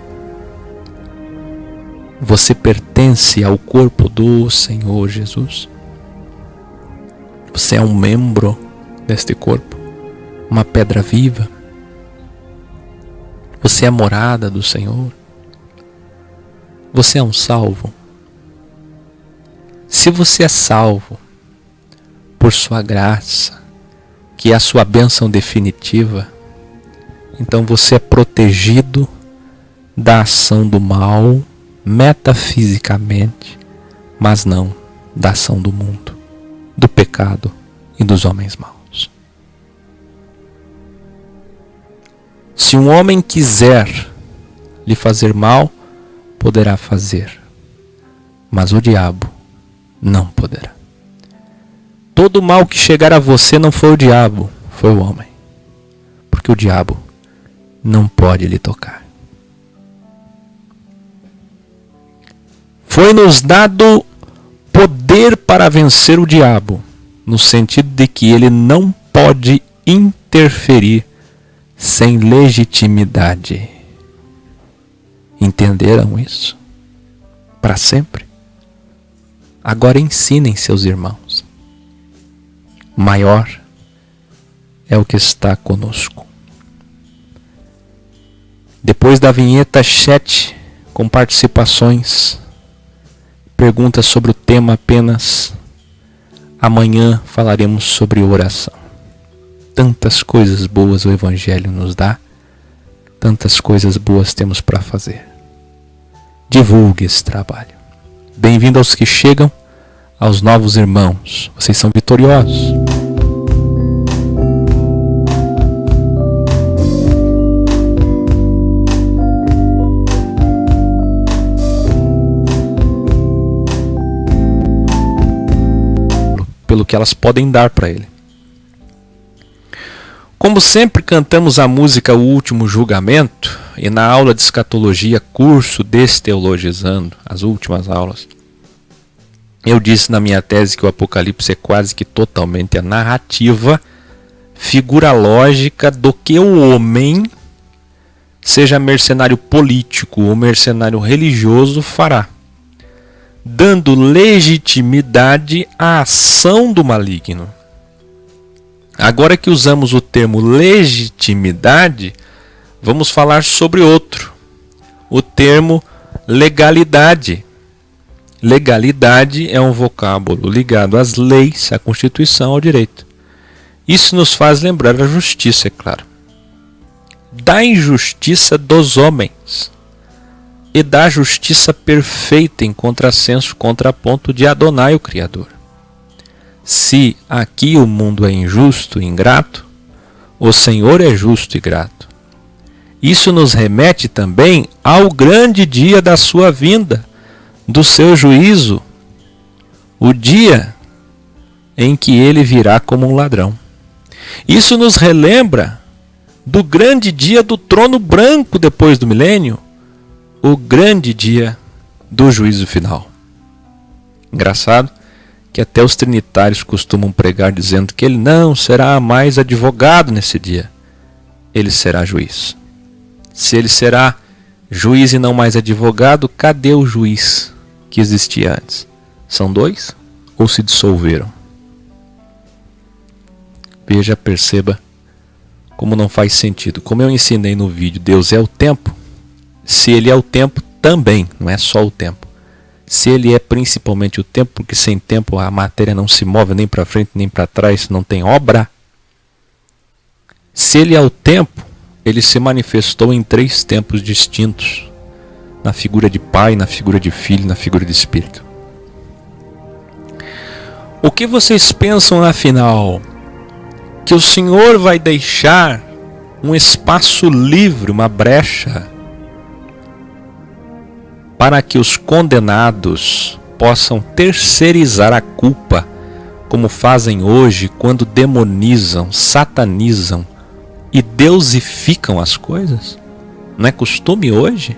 Você pertence ao corpo do Senhor Jesus. Você é um membro deste corpo, uma pedra viva. Você é a morada do Senhor. Você é um salvo. Se você é salvo por sua graça, que é a sua bênção definitiva, então você é protegido da ação do mal, metafisicamente, mas não da ação do mundo, do pecado e dos homens maus. Se um homem quiser lhe fazer mal, poderá fazer, mas o diabo não poderá. Todo mal que chegar a você não foi o diabo, foi o homem, porque o diabo não pode lhe tocar. Foi-nos dado poder para vencer o diabo, no sentido de que ele não pode interferir sem legitimidade. Entenderam isso? Para sempre? Agora ensinem seus irmãos. Maior é o que está conosco. Depois da vinheta, chat com participações, perguntas sobre o tema apenas. Amanhã falaremos sobre oração. Tantas coisas boas o Evangelho nos dá, tantas coisas boas temos para fazer. Divulgue esse trabalho. Bem-vindo aos que chegam, aos novos irmãos. Vocês são vitoriosos. Pelo que elas podem dar para ele. Como sempre, cantamos a música O Último Julgamento, e na aula de escatologia, curso Desteologizando, as últimas aulas, eu disse na minha tese que o Apocalipse é quase que totalmente a narrativa, figura lógica do que o homem, seja mercenário político ou mercenário religioso, fará, dando legitimidade à ação do maligno. Agora que usamos o termo legitimidade, vamos falar sobre outro. O termo legalidade. Legalidade é um vocábulo ligado às leis, à Constituição, ao direito. Isso nos faz lembrar a justiça, é claro. Da injustiça dos homens e da justiça perfeita em contrassenso, contraponto de Adonai, o Criador. Se aqui o mundo é injusto e ingrato, o Senhor é justo e grato. Isso nos remete também ao grande dia da sua vinda, do seu juízo, o dia em que ele virá como um ladrão. Isso nos relembra do grande dia do trono branco depois do milênio, o grande dia do juízo final. Engraçado que até os trinitários costumam pregar dizendo que ele não será mais advogado nesse dia. Ele será juiz. Se ele será juiz e não mais advogado, cadê o juiz que existia antes? São dois ou se dissolveram? Veja, perceba como não faz sentido. Como eu ensinei no vídeo, Deus é o tempo. Se ele é o tempo, também, não é só o tempo. Se ele é principalmente o tempo, porque sem tempo a matéria não se move nem para frente nem para trás, não tem obra. Se ele é o tempo, ele se manifestou em 3 tempos distintos, na figura de Pai, na figura de Filho, na figura de Espírito. O que vocês pensam, afinal? Que o Senhor vai deixar um espaço livre, uma brecha, para que os condenados possam terceirizar a culpa, como fazem hoje quando demonizam, satanizam e deusificam as coisas? Não é costume hoje?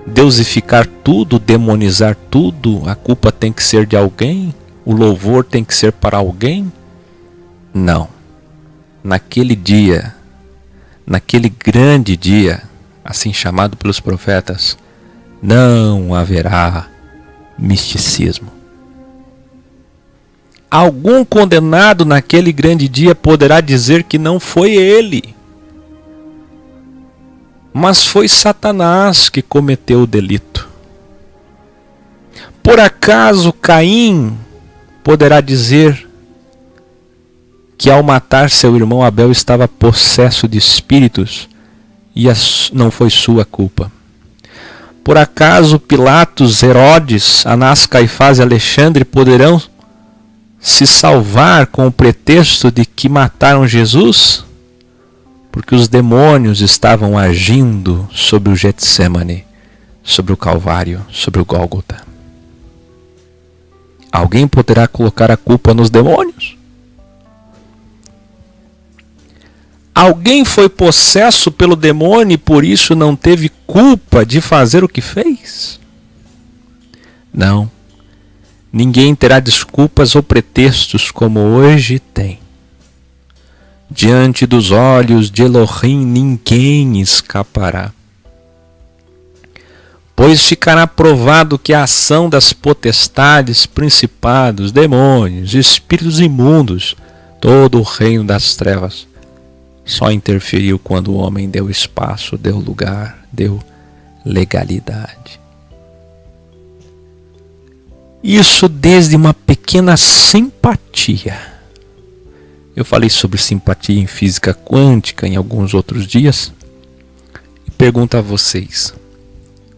Deusificar tudo, demonizar tudo, a culpa tem que ser de alguém, o louvor tem que ser para alguém? Não. Naquele dia, naquele grande dia, assim chamado pelos profetas, não haverá misticismo. Algum condenado naquele grande dia poderá dizer que não foi ele, mas foi Satanás que cometeu o delito. Por acaso Caim poderá dizer que ao matar seu irmão Abel estava possesso de espíritos e não foi sua culpa? Por acaso Pilatos, Herodes, Anás, Caifás e Alexandre poderão se salvar com o pretexto de que mataram Jesus? Porque os demônios estavam agindo sobre o Getsemane, sobre o Calvário, sobre o Gólgota. Alguém poderá colocar a culpa nos demônios? Alguém foi possesso pelo demônio e por isso não teve culpa de fazer o que fez? Não. Ninguém terá desculpas ou pretextos como hoje tem. Diante dos olhos de Elohim ninguém escapará. Pois ficará provado que a ação das potestades, principados, demônios, espíritos imundos, todo o reino das trevas, só interferiu quando o homem deu espaço, deu lugar, deu legalidade. Isso desde uma pequena simpatia. Eu falei sobre simpatia em física quântica em alguns outros dias. E pergunto a vocês,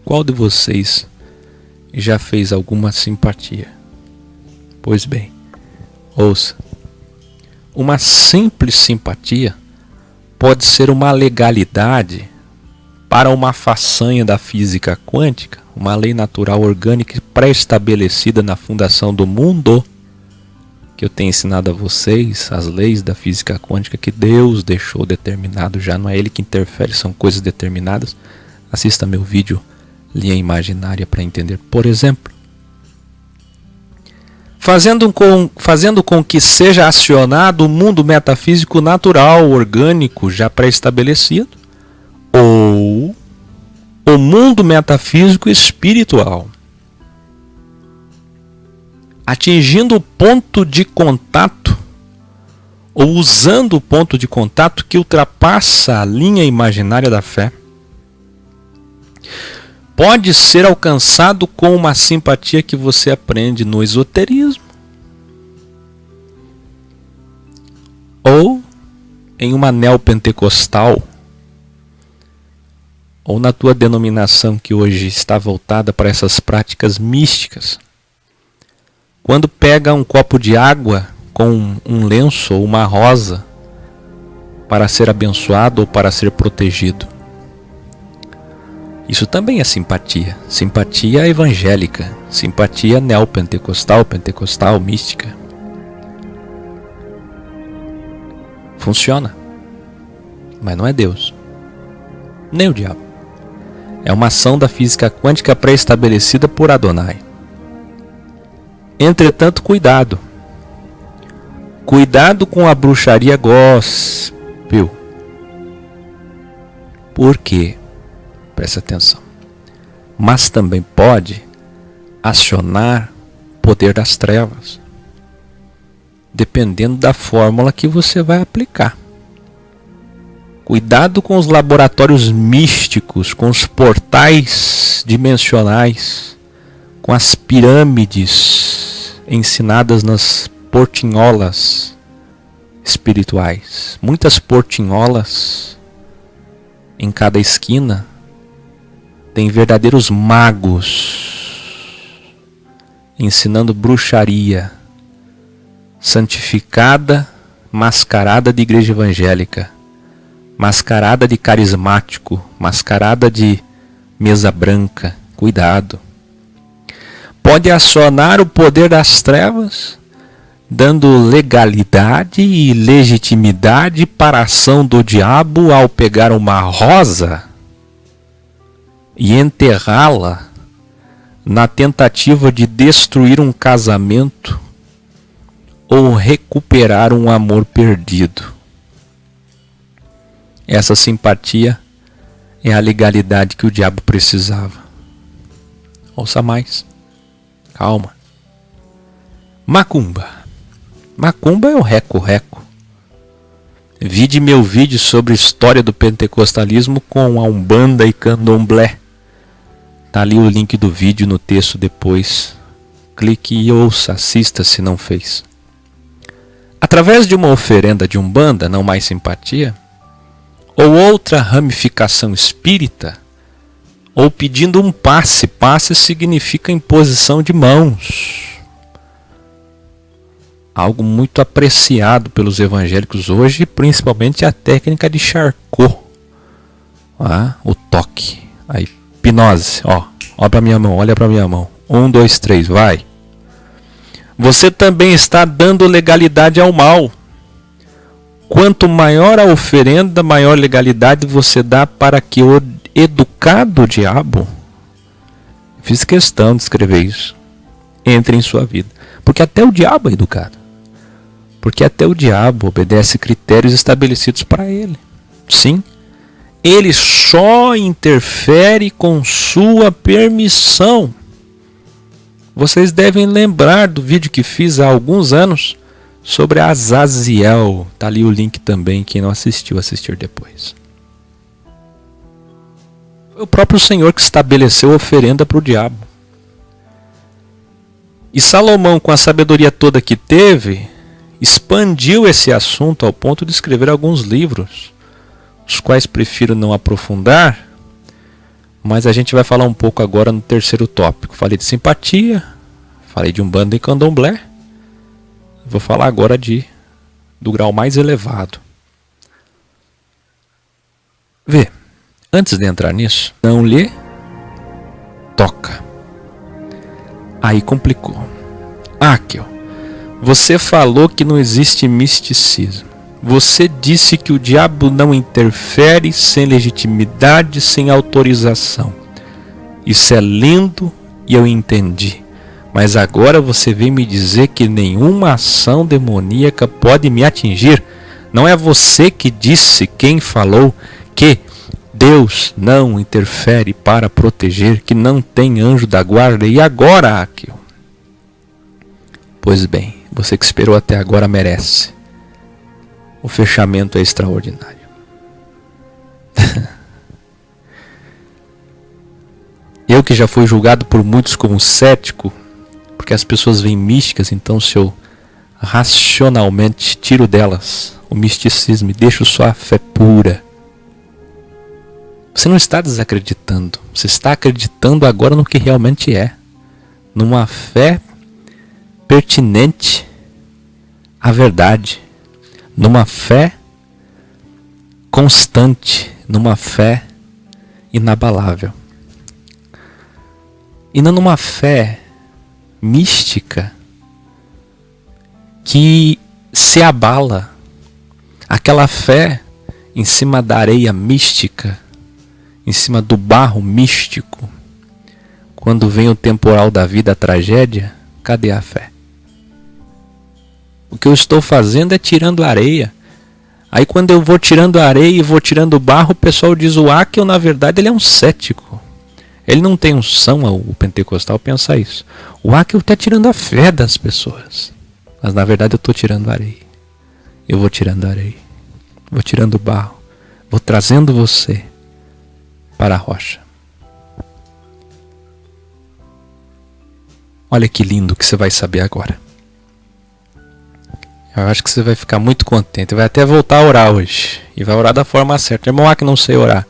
qual de vocês já fez alguma simpatia? Pois bem, ouça. Uma simples simpatia pode ser uma legalidade para uma façanha da física quântica, uma lei natural orgânica pré-estabelecida na fundação do mundo, que eu tenho ensinado a vocês, as leis da física quântica que Deus deixou determinado já, não é Ele que interfere, são coisas determinadas. Assista meu vídeo, Linha Imaginária, para entender. Por exemplo, fazendo com que seja acionado o mundo metafísico natural, orgânico, já pré-estabelecido, ou o mundo metafísico espiritual, atingindo o ponto de contato, ou usando o ponto de contato que ultrapassa a linha imaginária da fé, pode ser alcançado com uma simpatia que você aprende no esoterismo, ou em uma neopentecostal, ou na tua denominação que hoje está voltada para essas práticas místicas. Quando pega um copo de água com um lenço ou uma rosa para ser abençoado ou para ser protegido. Isso também é simpatia. Simpatia evangélica, simpatia neopentecostal, pentecostal, mística. Funciona. Mas não é Deus. Nem o diabo. É uma ação da física quântica pré-estabelecida por Adonai. Entretanto, cuidado. Cuidado com a bruxaria gospel. Por quê? Presta atenção. Mas também pode acionar o poder das trevas, dependendo da fórmula que você vai aplicar. Cuidado com os laboratórios místicos, com os portais dimensionais, com as pirâmides ensinadas nas portinholas espirituais. Muitas portinholas em cada esquina tem verdadeiros magos ensinando bruxaria santificada, mascarada de igreja evangélica, mascarada de carismático, mascarada de mesa branca. Cuidado. Pode acionar o poder das trevas, dando legalidade e legitimidade para a ação do diabo ao pegar uma rosa e enterrá-la na tentativa de destruir um casamento ou recuperar um amor perdido. Essa simpatia é a legalidade que o diabo precisava. Ouça mais. Calma. Macumba. Macumba é o reco-reco. Vide meu vídeo sobre história do pentecostalismo com a Umbanda e Candomblé. Tá ali o link do vídeo no texto depois. Clique e ouça, assista se não fez. Através de uma oferenda de Umbanda, não mais simpatia, ou outra ramificação espírita, ou pedindo um passe. Passe significa imposição de mãos. Algo muito apreciado pelos evangélicos hoje, principalmente a técnica de Charcot. O toque, a hipnose. Olha para minha mão, olha para minha mão. 1, 2, 3, vai. Você também está dando legalidade ao mal. Quanto maior a oferenda, maior legalidade você dá para que o educado diabo, fiz questão de escrever isso, entre em sua vida. Porque até o diabo é educado. Porque até o diabo obedece critérios estabelecidos para ele. Sim, ele só interfere com sua permissão. Vocês devem lembrar do vídeo que fiz há alguns anos sobre Azaziel. Está ali o link também, quem não assistiu, assistir depois. Foi o próprio Senhor que estabeleceu a oferenda para o diabo. E Salomão, com a sabedoria toda que teve, expandiu esse assunto ao ponto de escrever alguns livros, os quais prefiro não aprofundar, mas a gente vai falar um pouco agora no terceiro tópico. Falei de simpatia, falei de Umbanda e Candomblé, vou falar agora do grau mais elevado. Vê, antes de entrar nisso, não lhe toca. Aí complicou. Áquel, você falou que não existe misticismo. Você disse que o diabo não interfere sem legitimidade, sem autorização. Isso é lindo e eu entendi. Mas agora você vem me dizer que nenhuma ação demoníaca pode me atingir. Não é você que disse, quem falou, que Deus não interfere para proteger, que não tem anjo da guarda. E agora, Áquel? Pois bem, você que esperou até agora merece. O fechamento é extraordinário. Eu que já fui julgado por muitos como cético, porque as pessoas veem místicas, então se eu racionalmente tiro delas o misticismo e deixo só a fé pura, você não está desacreditando, você está acreditando agora no que realmente é, numa fé pertinente à verdade, numa fé constante, numa fé inabalável. E não numa fé mística que se abala. Aquela fé em cima da areia mística, em cima do barro místico. Quando vem o temporal da vida, a tragédia, cadê a fé? O que eu estou fazendo é tirando areia. Aí quando eu vou tirando areia e vou tirando barro, o pessoal diz o Áquel, na verdade, ele é um cético. Ele não tem unção, o pentecostal pensa isso. O Áquel está tirando a fé das pessoas. Mas na verdade eu estou tirando areia. Eu vou tirando areia. Vou tirando barro. Vou trazendo você para a rocha. Olha que lindo que você vai saber agora. Eu acho que você vai ficar muito contente. Vai até voltar a orar hoje. E vai orar da forma certa. Irmão, que não sei orar.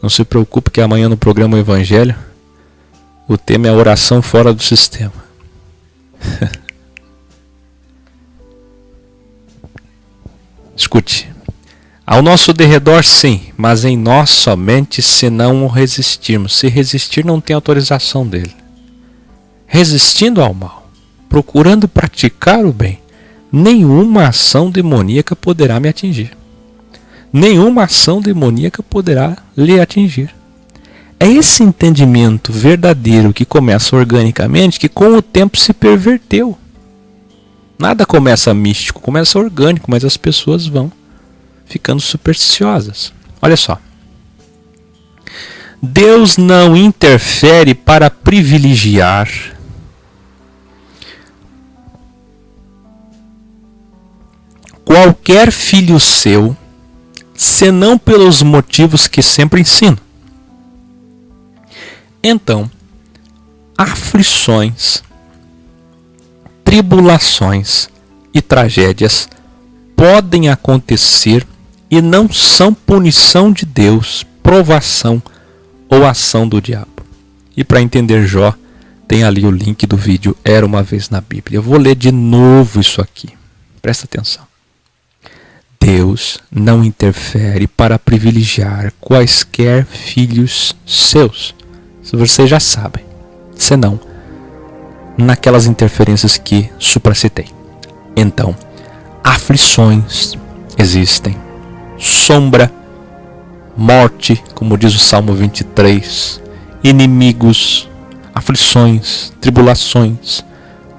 Não se preocupe que amanhã no programa O Evangelho, o tema é oração fora do sistema. Escute. Ao nosso derredor, sim, mas em nós somente se não o resistirmos. Se resistir, não tem autorização dele. Resistindo ao mal, procurando praticar o bem, nenhuma ação demoníaca poderá me atingir. Nenhuma ação demoníaca poderá lhe atingir. É esse entendimento verdadeiro que começa organicamente, que com o tempo se perverteu. Nada começa místico, começa orgânico, mas as pessoas vão ficando supersticiosas. Olha só. Deus não interfere para privilegiar qualquer filho seu, senão pelos motivos que sempre ensino. Então, aflições, tribulações e tragédias podem acontecer e não são punição de Deus, provação ou ação do diabo. E para entender Jó, tem ali o link do vídeo Era Uma Vez na Bíblia. Eu vou ler de novo isso aqui. Presta atenção. Deus não interfere para privilegiar quaisquer filhos seus. Se vocês já sabem. Senão, naquelas interferências que supracitei. Então, aflições existem. Sombra, morte, como diz o Salmo 23. Inimigos, aflições, tribulações,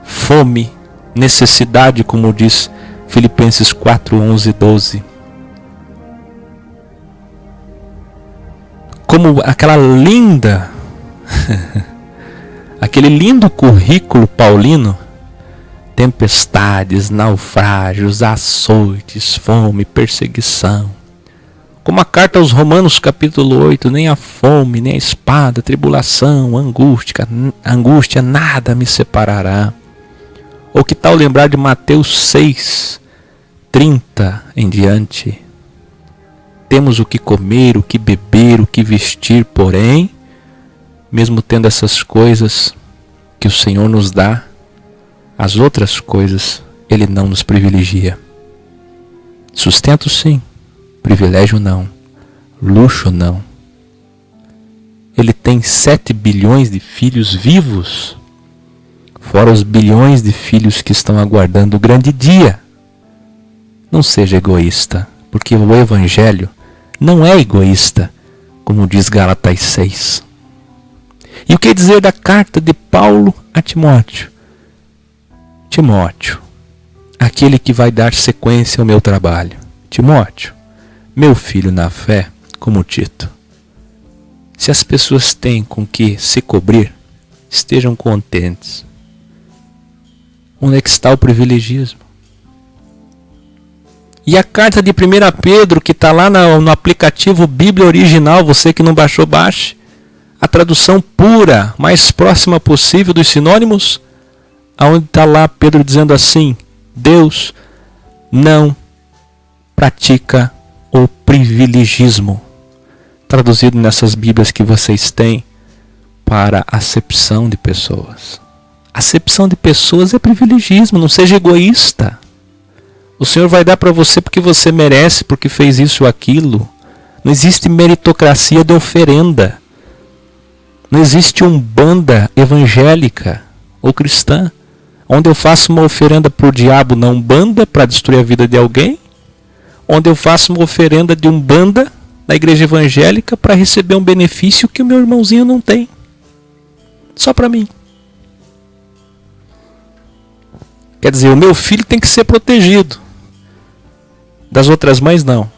fome, necessidade, como diz Filipenses 4, 11 e 12. Como aquela linda, aquele lindo currículo paulino, tempestades, naufrágios, açoites, fome, perseguição. Como a carta aos Romanos capítulo 8, nem a fome, nem a espada, tribulação, angústia, nada me separará. Ou que tal lembrar de Mateus 6, 30 em diante? Temos o que comer, o que beber, o que vestir, porém, mesmo tendo essas coisas que o Senhor nos dá, as outras coisas Ele não nos privilegia. Sustento sim, privilégio não, luxo não. Ele tem 7 bilhões de filhos vivos, fora os bilhões de filhos que estão aguardando o grande dia. Não seja egoísta, porque o Evangelho não é egoísta, como diz Gálatas 6. E o que dizer da carta de Paulo a Timóteo? Timóteo, aquele que vai dar sequência ao meu trabalho. Timóteo, meu filho na fé, como Tito. Se as pessoas têm com que se cobrir, estejam contentes. Onde é que está o privilegismo? E a carta de 1 Pedro, que está lá no aplicativo Bíblia Original, você que não baixou, baixe. A tradução pura, mais próxima possível dos sinônimos, onde está lá Pedro dizendo assim: Deus não pratica o privilegismo. Traduzido nessas Bíblias que vocês têm para acepção de pessoas. Acepção de pessoas é privilegismo, não seja egoísta. O Senhor vai dar para você porque você merece, porque fez isso ou aquilo. Não existe meritocracia de oferenda. Não existe umbanda evangélica ou cristã, onde eu faço uma oferenda para o diabo na umbanda para destruir a vida de alguém, onde eu faço uma oferenda de umbanda na igreja evangélica para receber um benefício que o meu irmãozinho não tem. Só para mim. Quer dizer, o meu filho tem que ser protegido. Das outras mães, não.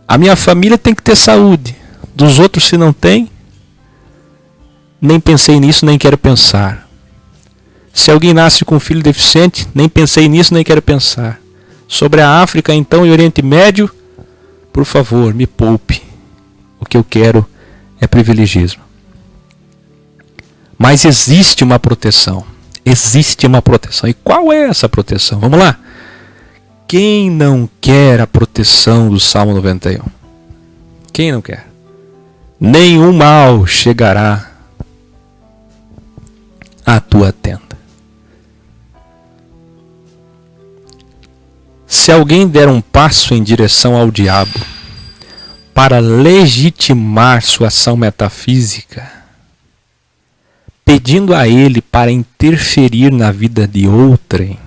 A minha família tem que ter saúde. Dos outros, se não tem, nem pensei nisso, nem quero pensar. Se alguém nasce com um filho deficiente, nem pensei nisso, nem quero pensar. Sobre a África, então, e Oriente Médio, por favor, me poupe. O que eu quero é privilegismo. Mas existe uma proteção. Existe uma proteção. E qual é essa proteção? Vamos lá. Quem não quer a proteção do Salmo 91? Quem não quer? Nenhum mal chegará à tua tenda. Se alguém der um passo em direção ao diabo para legitimar sua ação metafísica, pedindo a ele para interferir na vida de outrem,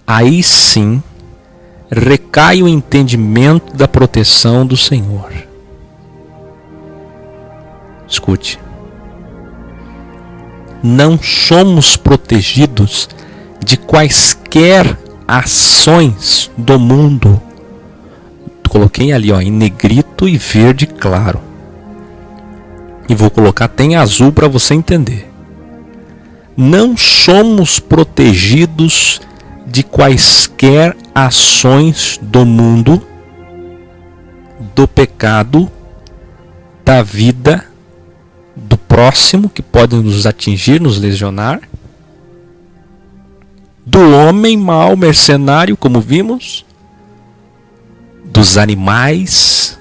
aí sim recai o entendimento da proteção do Senhor. Escute. Não somos protegidos de quaisquer ações do mundo. Coloquei ali em negrito e verde claro. E vou colocar até em azul para você entender. Não somos protegidos de quaisquer ações do mundo, do pecado, da vida, do próximo, que podem nos atingir, nos lesionar, do homem mau, mercenário, como vimos, dos animais,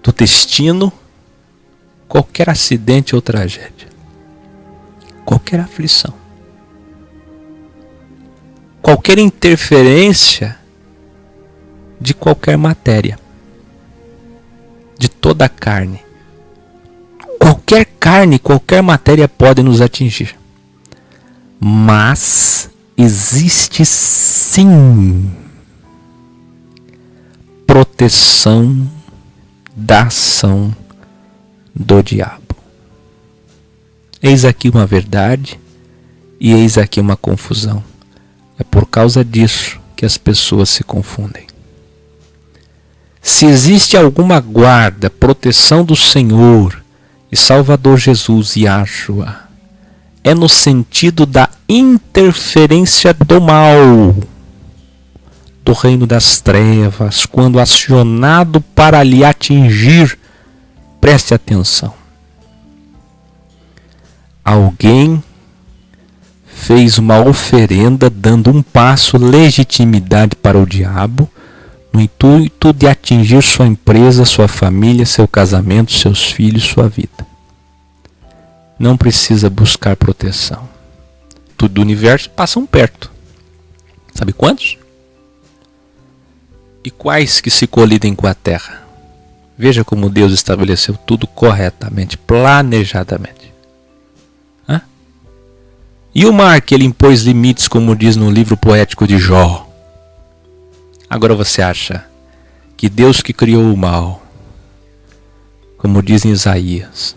do destino, qualquer acidente ou tragédia, qualquer aflição, qualquer interferência de qualquer matéria, de toda a carne. Qualquer carne, qualquer matéria pode nos atingir. Mas existe sim proteção da ação do diabo. Eis aqui uma verdade e eis aqui uma confusão. É por causa disso que as pessoas se confundem. Se existe alguma guarda, proteção do Senhor e Salvador Jesus Yahshua, é no sentido da interferência do mal, do reino das trevas, quando acionado para lhe atingir. Preste atenção. Alguém fez uma oferenda dando um passo legitimidade para o diabo, no intuito de atingir sua empresa, sua família, seu casamento, seus filhos, sua vida. Não precisa buscar proteção. Tudo do universo passam perto. Sabe quantos? E quais que se colidem com a terra? Veja como Deus estabeleceu tudo corretamente, planejadamente. Hã? E o mar que ele impôs limites, como diz no livro poético de Jó. Agora você acha que Deus que criou o mal, como diz em Isaías,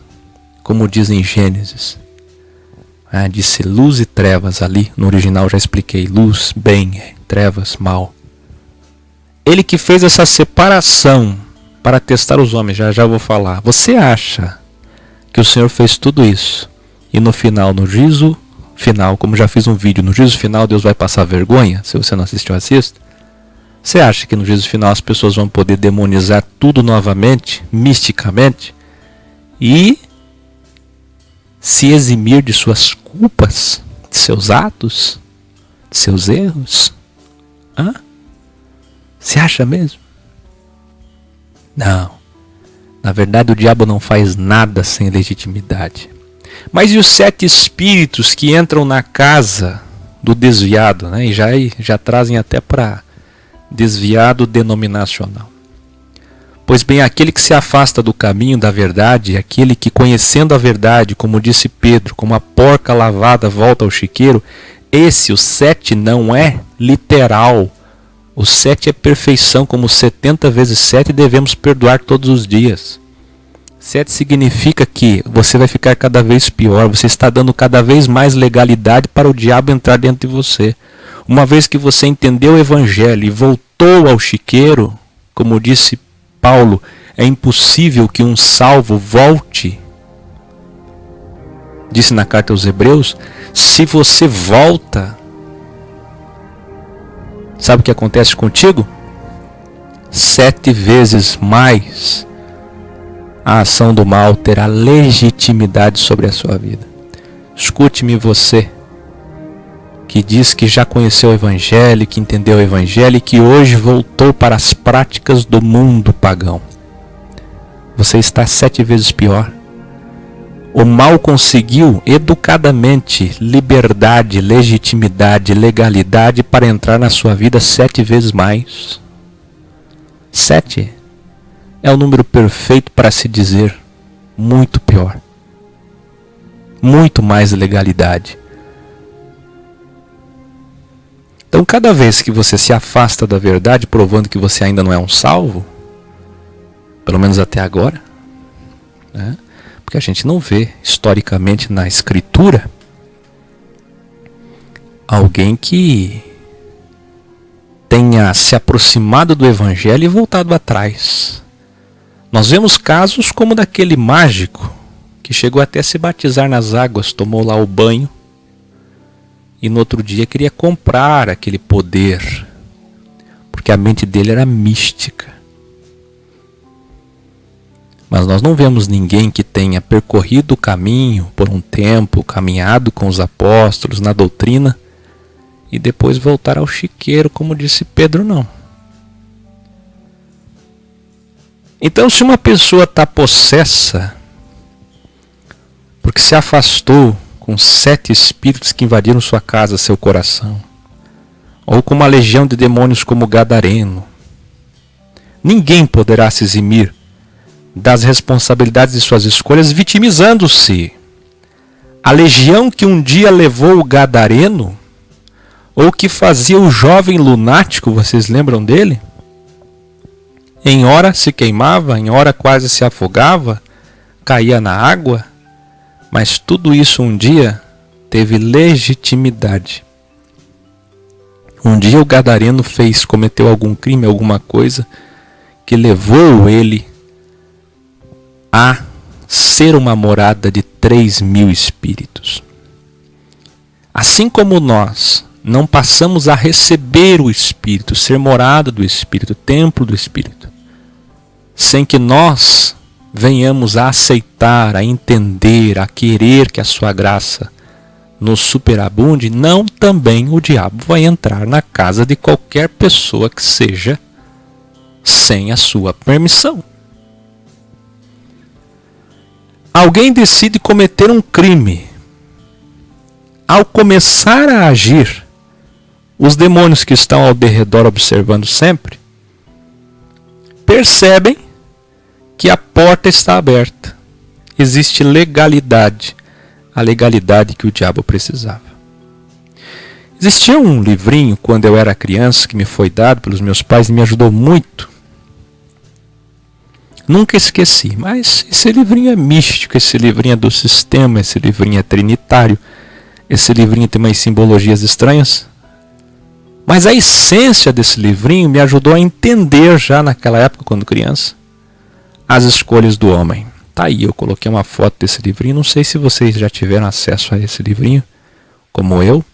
como diz em Gênesis, disse luz e trevas ali, no original já expliquei, luz, bem, trevas, mal. Ele que fez essa separação para testar os homens, já vou falar. Você acha que o Senhor fez tudo isso e no final, no juízo final, como já fiz um vídeo, no juízo final Deus vai passar vergonha? Se você não assistiu, assista. Você acha que no juízo final as pessoas vão poder demonizar tudo novamente, misticamente, e se eximir de suas culpas, de seus atos, de seus erros? Você acha mesmo? Não. Na verdade, o diabo não faz nada sem legitimidade. Mas e os 7 espíritos que entram na casa do desviado, né? E já trazem até para desviado denominacional. Pois bem, aquele que se afasta do caminho da verdade, aquele que, conhecendo a verdade, como disse Pedro, como a porca lavada volta ao chiqueiro, esse, o 7, não é literal. O 7 é perfeição, como 70 vezes 7 devemos perdoar todos os dias. 7 significa que você vai ficar cada vez pior, você está dando cada vez mais legalidade para o diabo entrar dentro de você. Uma vez que você entendeu o evangelho e voltou ao chiqueiro, como disse Paulo, é impossível que um salvo volte. Disse na carta aos Hebreus, se você volta, sabe o que acontece contigo? 7 vezes mais a ação do mal terá legitimidade sobre a sua vida. Escute-me, você que diz que já conheceu o evangelho, que entendeu o evangelho e que hoje voltou para as práticas do mundo pagão. Você está 7 vezes pior. O mal conseguiu educadamente liberdade, legitimidade, legalidade para entrar na sua vida 7 vezes mais. 7 é o número perfeito para se dizer muito pior. Muito mais legalidade. Então, cada vez que você se afasta da verdade, provando que você ainda não é um salvo, pelo menos até agora, né? Porque a gente não vê historicamente na escritura alguém que tenha se aproximado do evangelho e voltado atrás. Nós vemos casos como daquele mágico que chegou até a se batizar nas águas, tomou lá o banho e no outro dia queria comprar aquele poder, porque a mente dele era mística. Mas nós não vemos ninguém que tenha percorrido o caminho por um tempo, caminhado com os apóstolos na doutrina e depois voltar ao chiqueiro, como disse Pedro, não. Então, se uma pessoa está possessa porque se afastou com 7 espíritos que invadiram sua casa, seu coração, ou com uma legião de demônios como Gadareno, ninguém poderá se eximir das responsabilidades de suas escolhas, vitimizando-se. A legião que um dia levou o Gadareno, ou que fazia o jovem lunático, vocês lembram dele? Em hora se queimava, em hora quase se afogava, caía na água, mas tudo isso um dia teve legitimidade. Um dia o Gadareno cometeu algum crime, alguma coisa, que levou ele a ser uma morada de 3.000 espíritos. Assim como nós não passamos a receber o Espírito, ser morada do Espírito, templo do Espírito, sem que nós venhamos a aceitar, a entender, a querer que a sua graça nos superabunde, não também o diabo vai entrar na casa de qualquer pessoa que seja sem a sua permissão. Alguém decide cometer um crime. Ao começar a agir, os demônios que estão ao derredor observando sempre, percebem que a porta está aberta. Existe legalidade, a legalidade que o diabo precisava. Existia um livrinho, quando eu era criança, que me foi dado pelos meus pais e me ajudou muito. Nunca esqueci, mas esse livrinho é místico, esse livrinho é do sistema, esse livrinho é trinitário, esse livrinho tem umas simbologias estranhas. Mas a essência desse livrinho me ajudou a entender já naquela época, quando criança, as escolhas do homem. Tá aí, eu coloquei uma foto desse livrinho, não sei se vocês já tiveram acesso a esse livrinho, como eu.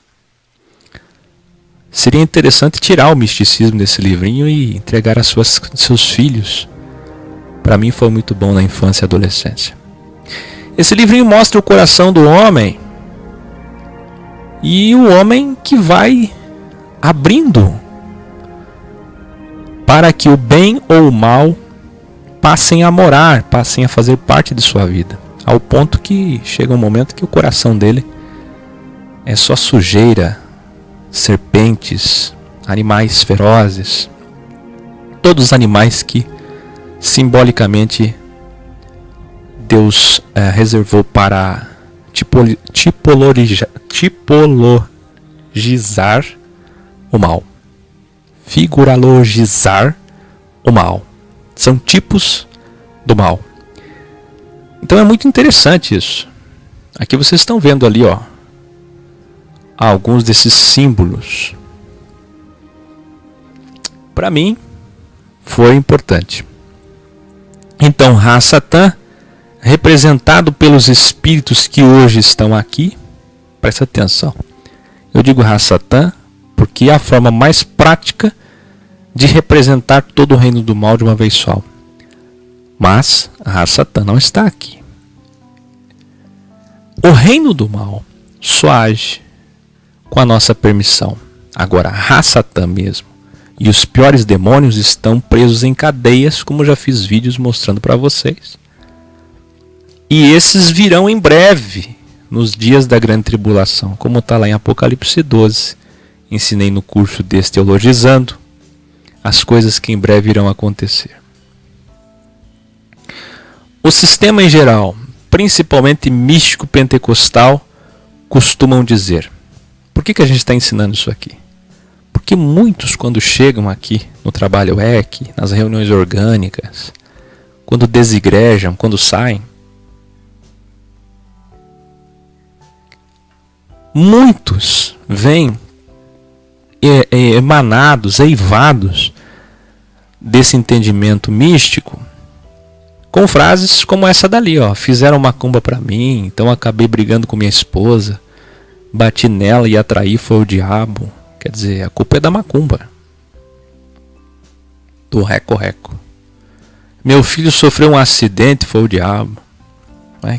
Seria interessante tirar o misticismo desse livrinho e entregar a seus filhos. Para mim foi muito bom na infância e adolescência. Esse livrinho mostra o coração do homem e o homem que vai abrindo para que o bem ou o mal passem a morar, passem a fazer parte de sua vida, ao ponto que chega um momento que o coração dele é só sujeira, serpentes, animais ferozes, todos os animais que simbolicamente Deus reservou para tipologizar o mal, figurologizar o mal. São tipos do mal. Então é muito interessante isso. Aqui vocês estão vendo ali, ó, alguns desses símbolos. Para mim foi importante. Então, Ra-Satã, representado pelos espíritos que hoje estão aqui, presta atenção. Eu digo Ra-Satã porque é a forma mais prática de representar todo o reino do mal de uma vez só. Mas Ra-Satã não está aqui. O reino do mal só age com a nossa permissão. Agora, Ra-Satã mesmo e os piores demônios estão presos em cadeias, como já fiz vídeos mostrando para vocês. E esses virão em breve, nos dias da grande tribulação, como está lá em Apocalipse 12. Ensinei no curso desse Teologizando as coisas que em breve irão acontecer. O sistema em geral, principalmente místico pentecostal, costumam dizer. Por que a gente está ensinando isso aqui? Porque muitos, quando chegam aqui no trabalho EC, nas reuniões orgânicas, quando desigrejam, quando saem, muitos vêm emanados, eivados desse entendimento místico, com frases como essa dali, ó: fizeram macumba pra mim, então acabei brigando com minha esposa, bati nela e atraí foi o diabo. Quer dizer, a culpa é da macumba, do reco-reco. Meu filho sofreu um acidente, foi o diabo.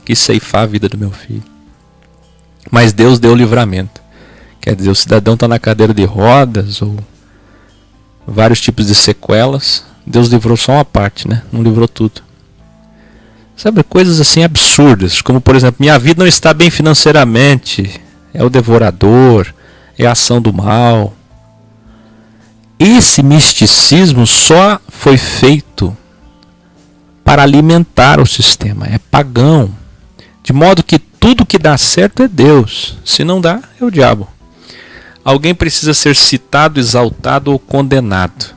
Quis ceifar a vida do meu filho. Mas Deus deu livramento. Quer dizer, o cidadão está na cadeira de rodas ou vários tipos de sequelas. Deus livrou só uma parte, né? Não livrou tudo. Sabe, coisas assim absurdas, como por exemplo, minha vida não está bem financeiramente, é o devorador, é a ação do mal. Esse misticismo só foi feito para alimentar o sistema, é pagão. De modo que tudo que dá certo é Deus, se não dá, é o diabo. Alguém precisa ser citado, exaltado ou condenado.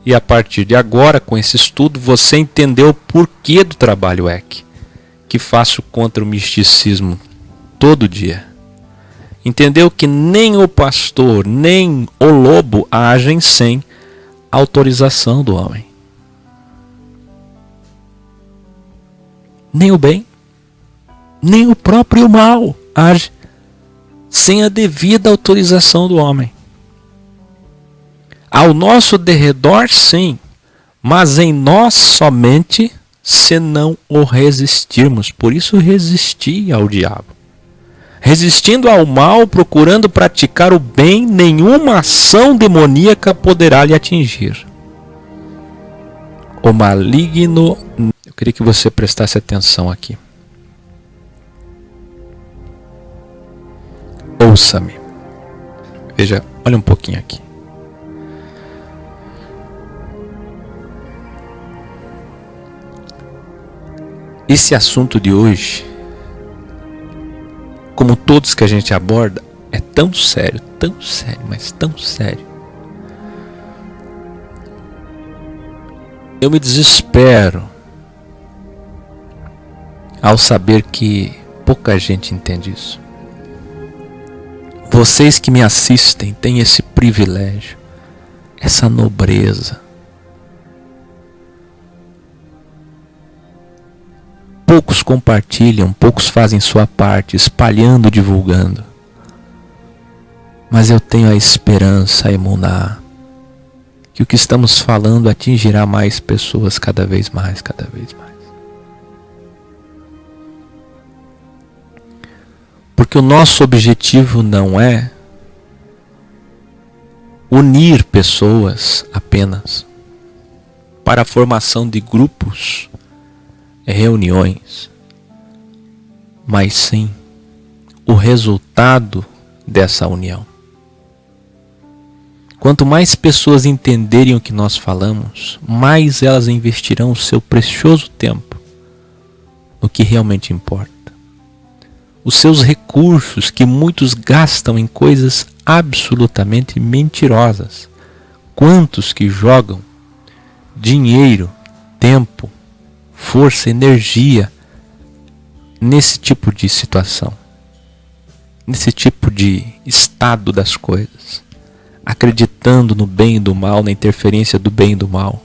E a partir de agora, com esse estudo, você entendeu o porquê do trabalho EC, que faço contra o misticismo todo dia. Entendeu que nem o pastor, nem o lobo agem sem autorização do homem. Nem o bem, nem o próprio mal age sem a devida autorização do homem. Ao nosso derredor, sim, mas em nós somente, se não o resistirmos. Por isso resisti ao diabo. Resistindo ao mal, procurando praticar o bem, nenhuma ação demoníaca poderá lhe atingir. O maligno... Eu queria que você prestasse atenção aqui. Ouça-me. Veja, olha um pouquinho aqui. Esse assunto de hoje, como todos que a gente aborda, é tão sério, mas tão sério. Eu me desespero ao saber que pouca gente entende isso. Vocês que me assistem têm esse privilégio, essa nobreza. Poucos compartilham, poucos fazem sua parte, espalhando, divulgando. Mas eu tenho a esperança, a emuná, que o que estamos falando atingirá mais pessoas cada vez mais, cada vez mais. Porque o nosso objetivo não é unir pessoas apenas para a formação de grupos, reuniões, mas sim o resultado dessa união. Quanto mais pessoas entenderem o que nós falamos, mais elas investirão o seu precioso tempo no que realmente importa. Os seus recursos que muitos gastam em coisas absolutamente mentirosas. Quantos que jogam dinheiro, tempo, força, energia nesse tipo de situação, nesse tipo de estado das coisas, acreditando no bem e do mal, na interferência do bem e do mal.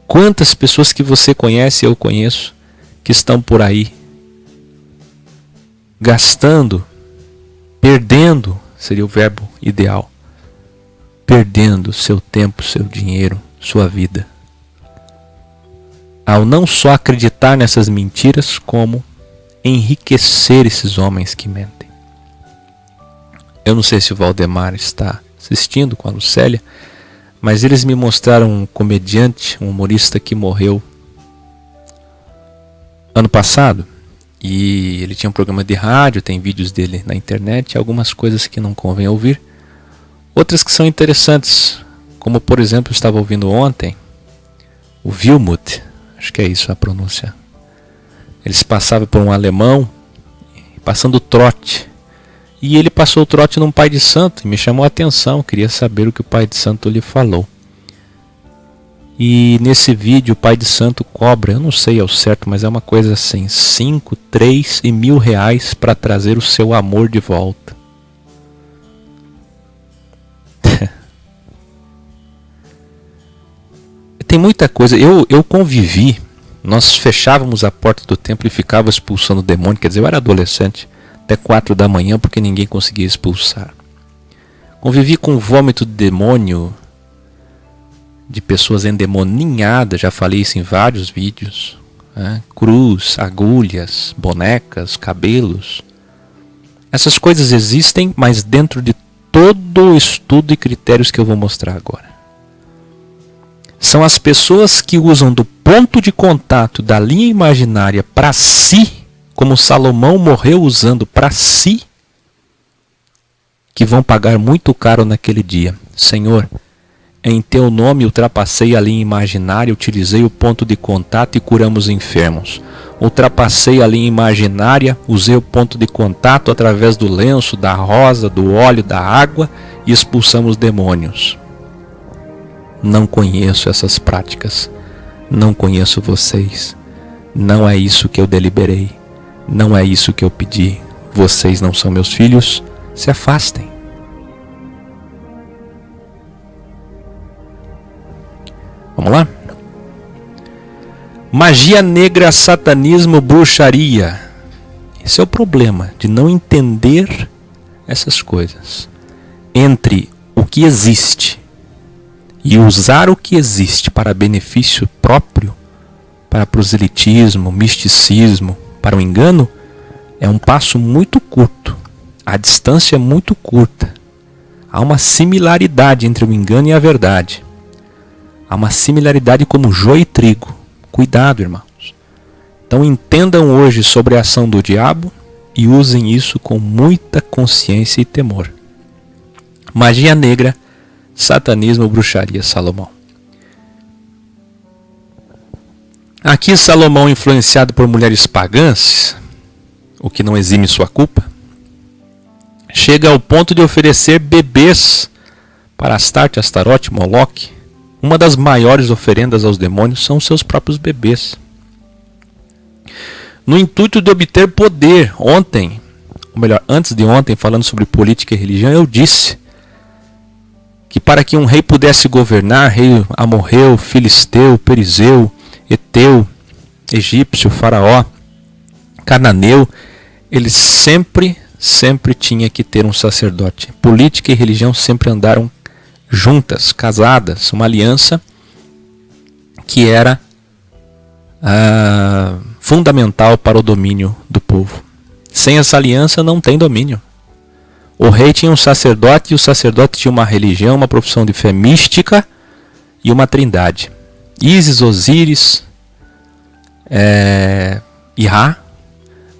Quantas pessoas que você conhece, eu conheço, que estão por aí gastando, perdendo, seria o verbo ideal, perdendo seu tempo, seu dinheiro, sua vida, ao não só acreditar nessas mentiras, como enriquecer esses homens que mentem. Eu não sei se o Valdemar está assistindo com a Lucélia, mas eles me mostraram um comediante, um humorista que morreu ano passado. E ele tinha um programa de rádio, tem vídeos dele na internet, algumas coisas que não convém ouvir, outras que são interessantes, como por exemplo, eu estava ouvindo ontem o Wilmut, acho que é isso a pronúncia. Eles passavam por um alemão passando trote, e ele passou o trote num pai de santo e me chamou a atenção, queria saber o que o pai de santo lhe falou. E nesse vídeo o pai de santo cobra, eu não sei ao certo, mas é uma coisa assim, 5, 3 e R$1.000 para trazer o seu amor de volta. Tem muita coisa, eu convivi, nós fechávamos a porta do templo e ficava expulsando o demônio, quer dizer, eu era adolescente, até 4 da manhã porque ninguém conseguia expulsar. Convivi com vômito de demônio, de pessoas endemoninhadas, já falei isso em vários vídeos, né? Cruz, agulhas, bonecas, cabelos. Essas coisas existem, mas dentro de todo o estudo e critérios que eu vou mostrar agora. São as pessoas que usam do ponto de contato da linha imaginária para si, como Salomão morreu usando para si, que vão pagar muito caro naquele dia. Senhor, em teu nome ultrapassei a linha imaginária, utilizei o ponto de contato e curamos enfermos. Ultrapassei a linha imaginária, usei o ponto de contato através do lenço, da rosa, do óleo, da água e expulsamos demônios. Não conheço essas práticas. Não conheço vocês. Não é isso que eu deliberei. Não é isso que eu pedi. Vocês não são meus filhos. Se afastem. Vamos lá? Magia negra, satanismo, bruxaria. Esse é o problema de não entender essas coisas. Entre o que existe e usar o que existe para benefício próprio, para proselitismo, misticismo, para o engano, é um passo muito curto. A distância é muito curta. Há uma similaridade entre o engano e a verdade. Há uma similaridade como joio e trigo. Cuidado, irmãos. Então entendam hoje sobre a ação do diabo e usem isso com muita consciência e temor. Magia negra, satanismo, bruxaria, Salomão. Aqui Salomão, influenciado por mulheres pagãs, o que não exime sua culpa, chega ao ponto de oferecer bebês para Astarte, Astarote, Moloque. Uma das maiores oferendas aos demônios são seus próprios bebês. No intuito de obter poder, ontem, ou melhor, antes de ontem, falando sobre política e religião, eu disse que para que um rei pudesse governar, rei amorreu, filisteu, perizeu, eteu, egípcio, faraó, cananeu, ele sempre tinha que ter um sacerdote. Política e religião sempre andaram juntas, casadas, uma aliança que era fundamental para o domínio do povo. Sem essa aliança não tem domínio. O rei tinha um sacerdote e o sacerdote tinha uma religião, uma profissão de fé mística e uma trindade. Ísis, Osíris, Ira,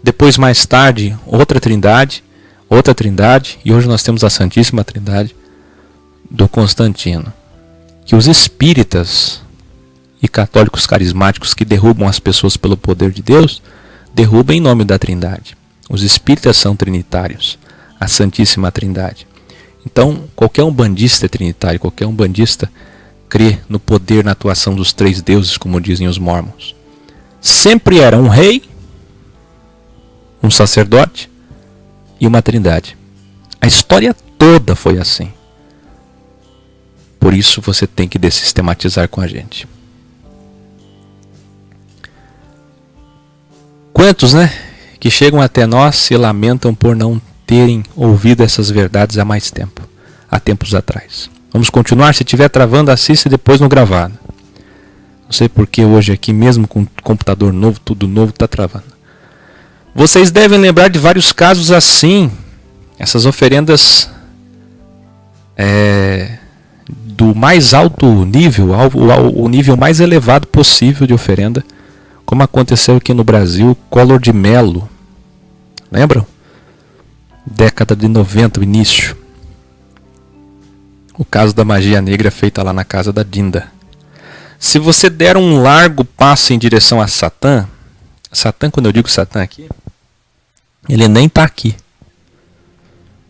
depois mais tarde outra trindade, e hoje nós temos a Santíssima Trindade do Constantino. Que os espíritas e católicos carismáticos que derrubam as pessoas pelo poder de Deus, derrubam em nome da Trindade. Os espíritas são trinitários, a Santíssima Trindade. Então, qualquer umbandista é trinitário, qualquer umbandista crê no poder, na atuação dos três deuses, como dizem os mormons. Sempre era um rei, um sacerdote e uma trindade. A história toda foi assim. Por isso você tem que dessistematizar com a gente. Quantos, que chegam até nós se lamentam por não terem ouvido essas verdades há mais tempo, há tempos atrás. Vamos continuar, se estiver travando, assista depois no gravado. Não sei porque hoje aqui, mesmo com computador novo, tudo novo, está travando. Vocês devem lembrar de vários casos assim, essas oferendas do mais alto nível, o nível mais elevado possível de oferenda, Como aconteceu aqui no Brasil, Collor de Mello. Lembram? Década de 90, o início. O caso da magia negra feita lá na casa da Dinda. Se você der um largo passo em direção a Satã, Satã, quando eu digo Satã aqui, ele nem está aqui.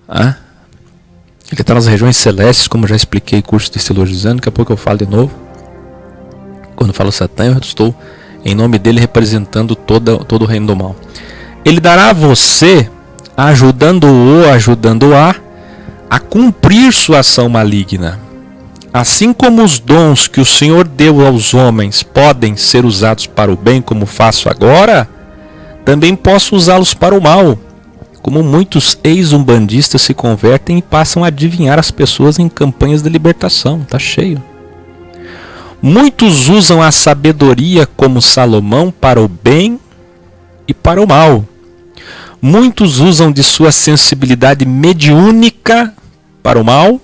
Ele está nas regiões celestes, como já expliquei, curso de Silogizando, daqui a pouco eu falo de novo. Quando eu falo Satã, eu estou em nome dele representando todo o reino do mal. Ele dará a você, ajudando-o a cumprir sua ação maligna. Assim como os dons que o Senhor deu aos homens podem ser usados para o bem, como faço agora, também posso usá-los para o mal. Como muitos ex-umbandistas se convertem e passam a adivinhar as pessoas em campanhas de libertação. Está cheio. Muitos usam a sabedoria como Salomão para o bem e para o mal. Muitos usam de sua sensibilidade mediúnica para o mal,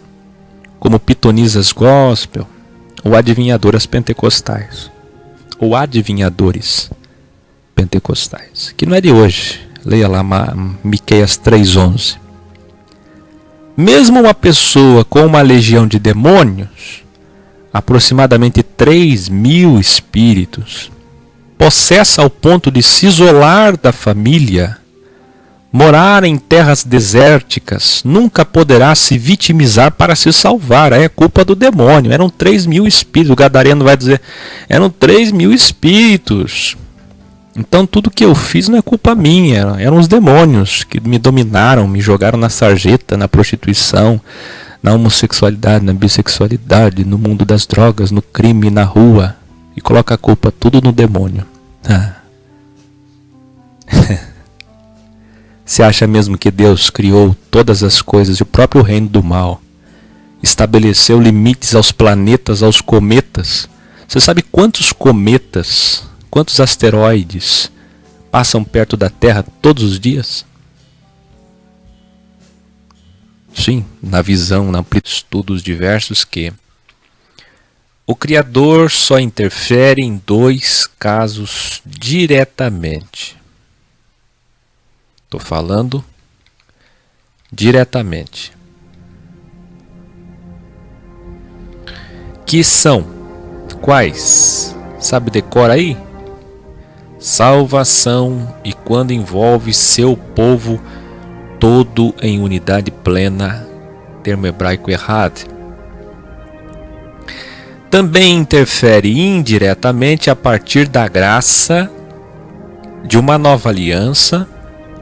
como pitonisas gospel ou adivinhadoras pentecostais. Ou adivinhadores pentecostais. Que não é de hoje. Leia lá Miqueias 3:11. Mesmo uma pessoa com uma legião de demônios, aproximadamente 3.000 espíritos, possessa ao ponto de se isolar da família, morar em terras desérticas, nunca poderá se vitimizar para se salvar. Aí é culpa do demônio. Eram 3.000 espíritos. O gadareno vai dizer, eram 3.000 espíritos. Então tudo que eu fiz não é culpa minha. Eram os demônios que me dominaram, me jogaram na sarjeta, na prostituição, na homossexualidade, na bissexualidade, no mundo das drogas, no crime, na rua. E coloca a culpa tudo no demônio. Você acha mesmo que Deus criou todas as coisas e o próprio reino do mal? Estabeleceu limites aos planetas, aos cometas? Você sabe quantos cometas, quantos asteroides passam perto da Terra todos os dias? Sim, na visão, na estudos diversos que o Criador só interfere em 2 casos diretamente. Estou falando diretamente. Que são quais? Sabe, decora aí? Salvação e quando envolve seu povo todo em unidade plena, termo hebraico errado. Também interfere indiretamente a partir da graça de uma nova aliança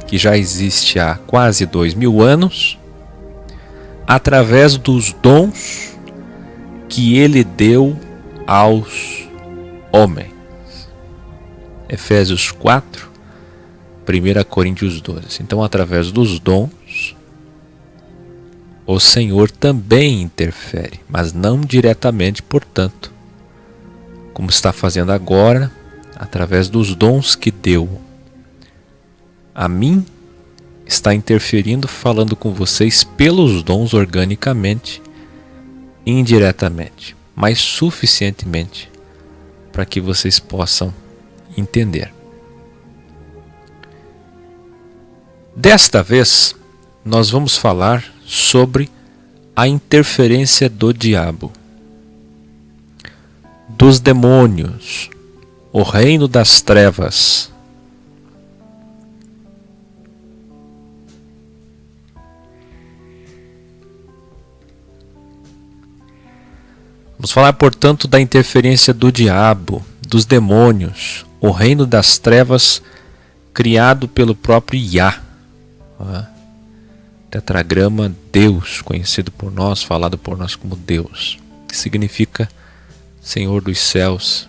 que já existe há quase 2.000 anos, através dos dons que ele deu aos homens. Efésios 4, 1 Coríntios 12. Então, através dos dons, o Senhor também interfere, mas não diretamente, portanto, como está fazendo agora, através dos dons que deu a mim, está interferindo, falando com vocês pelos dons organicamente, indiretamente, mas suficientemente para que vocês possam entender. Desta vez, nós vamos falar sobre a interferência do diabo, dos demônios, o reino das trevas. Vamos falar, portanto, da interferência do diabo, dos demônios, o reino das trevas criado pelo próprio Yah. Tetragrama Deus, conhecido por nós, falado por nós como Deus, que significa Senhor dos céus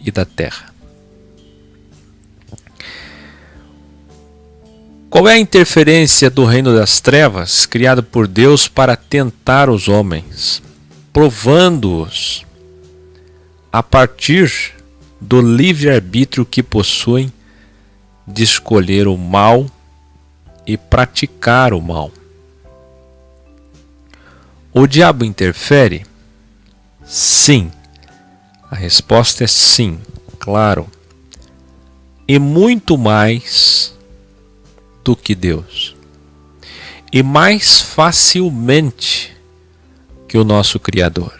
e da terra. Qual é a interferência do reino das trevas criado por Deus para tentar os homens, provando-os a partir do livre-arbítrio que possuem de escolher o mal e praticar o mal? O diabo interfere? Sim. A resposta é sim, claro. e muito mais do que Deus. E mais facilmente que o nosso Criador.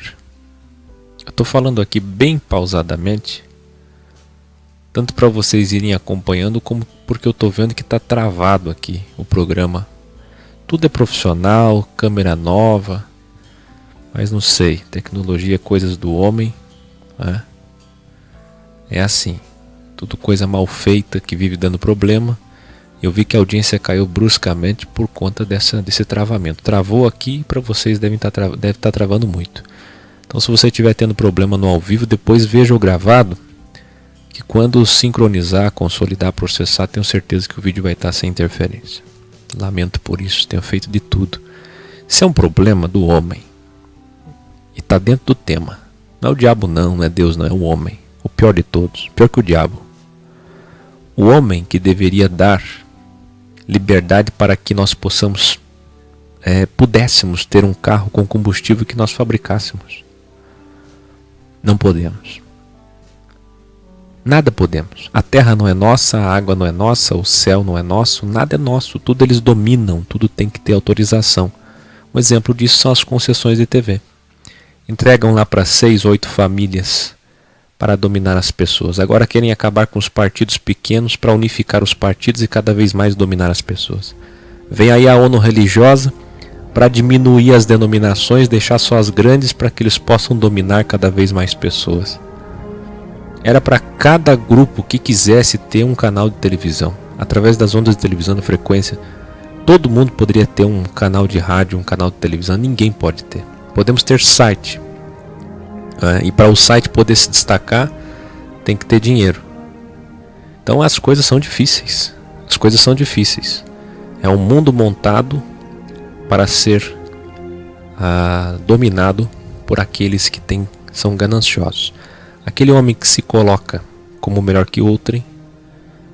Eu estou falando aqui bem pausadamente, tanto para vocês irem acompanhando, como porque eu estou vendo que está travado aqui o programa. Tudo é profissional, câmera nova, mas não sei, tecnologia é coisas do homem, né? É assim, tudo coisa mal feita que vive dando problema. Eu vi que a audiência caiu bruscamente por conta desse travamento. Travou aqui, para vocês deve estar travando muito. Então, se você estiver tendo problema no ao vivo, depois veja o gravado, que quando sincronizar, consolidar, processar, tenho certeza que o vídeo vai estar sem interferência. Lamento por isso, tenho feito de tudo. Isso é um problema do homem. E está dentro do tema. Não é o diabo não é Deus não, é o homem. O pior de todos, pior que o diabo. O homem que deveria dar liberdade para que nós pudéssemos ter um carro com combustível que nós fabricássemos. Não podemos. Nada podemos. A terra não é nossa, a água não é nossa, o céu não é nosso, nada é nosso. Tudo eles dominam, tudo tem que ter autorização. Um exemplo disso são as concessões de TV. Entregam lá para 6, 8 famílias para dominar as pessoas. Agora querem acabar com os partidos pequenos para unificar os partidos e cada vez mais dominar as pessoas. Vem aí a ONU religiosa para diminuir as denominações, deixar só as grandes para que eles possam dominar cada vez mais pessoas. Era para cada grupo que quisesse ter um canal de televisão. Através das ondas de televisão de frequência, todo mundo poderia ter um canal de rádio, um canal de televisão. Ninguém pode ter. Podemos ter site. E para o site poder se destacar, tem que ter dinheiro. Então as coisas são difíceis. As coisas são difíceis. É um mundo montado para ser dominado por aqueles que são gananciosos. Aquele homem que se coloca como melhor que outrem,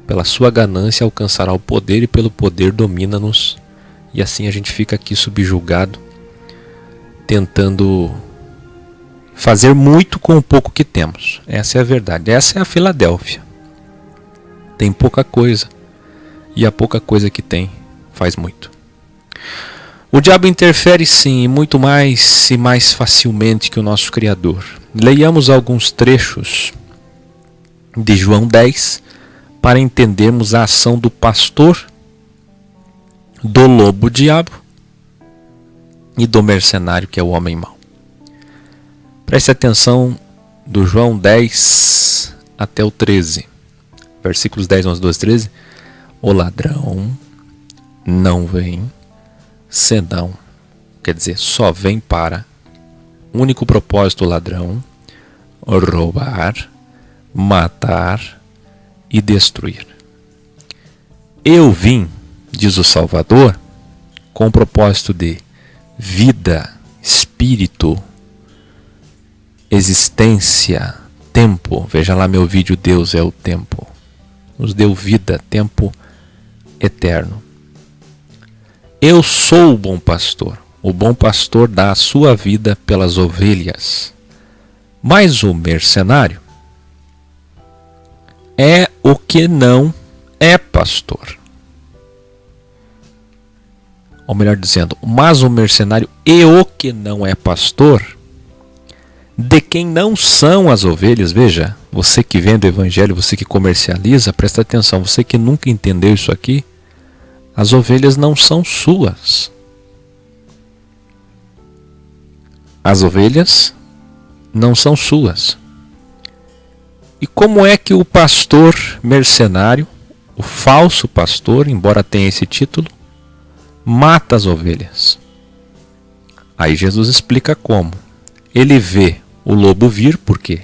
pela sua ganância alcançará o poder e pelo poder domina-nos. E assim a gente fica aqui subjugado, tentando fazer muito com o pouco que temos. Essa é a verdade. Essa é a Filadélfia. Tem pouca coisa. E a pouca coisa que tem faz muito. O diabo interfere sim, e muito mais e mais facilmente que o nosso Criador. Leiamos alguns trechos de João 10 para entendermos a ação do pastor, do lobo-diabo e do mercenário que é o homem mau. Preste atenção do João 10 até o 13. Versículos 10, 11, 12, 13. O ladrão não vem senão, quer dizer, só vem para único propósito: o ladrão roubar, matar e destruir. Eu vim, diz o Salvador, com o propósito de vida, espírito, existência, tempo. Veja lá meu vídeo, Deus é o tempo. Nos deu vida, tempo eterno. Eu sou o bom pastor. O bom pastor dá a sua vida pelas ovelhas. Mas o mercenário é o que não é pastor. Ou melhor dizendo, mas o mercenário e o que não é pastor, de quem não são as ovelhas. Veja, você que vende o evangelho, você que comercializa, presta atenção, você que nunca entendeu isso aqui, as ovelhas não são suas. As ovelhas não são suas. E como é que o pastor mercenário, o falso pastor, embora tenha esse título, mata as ovelhas? Aí Jesus explica como. Ele vê o lobo vir, por quê?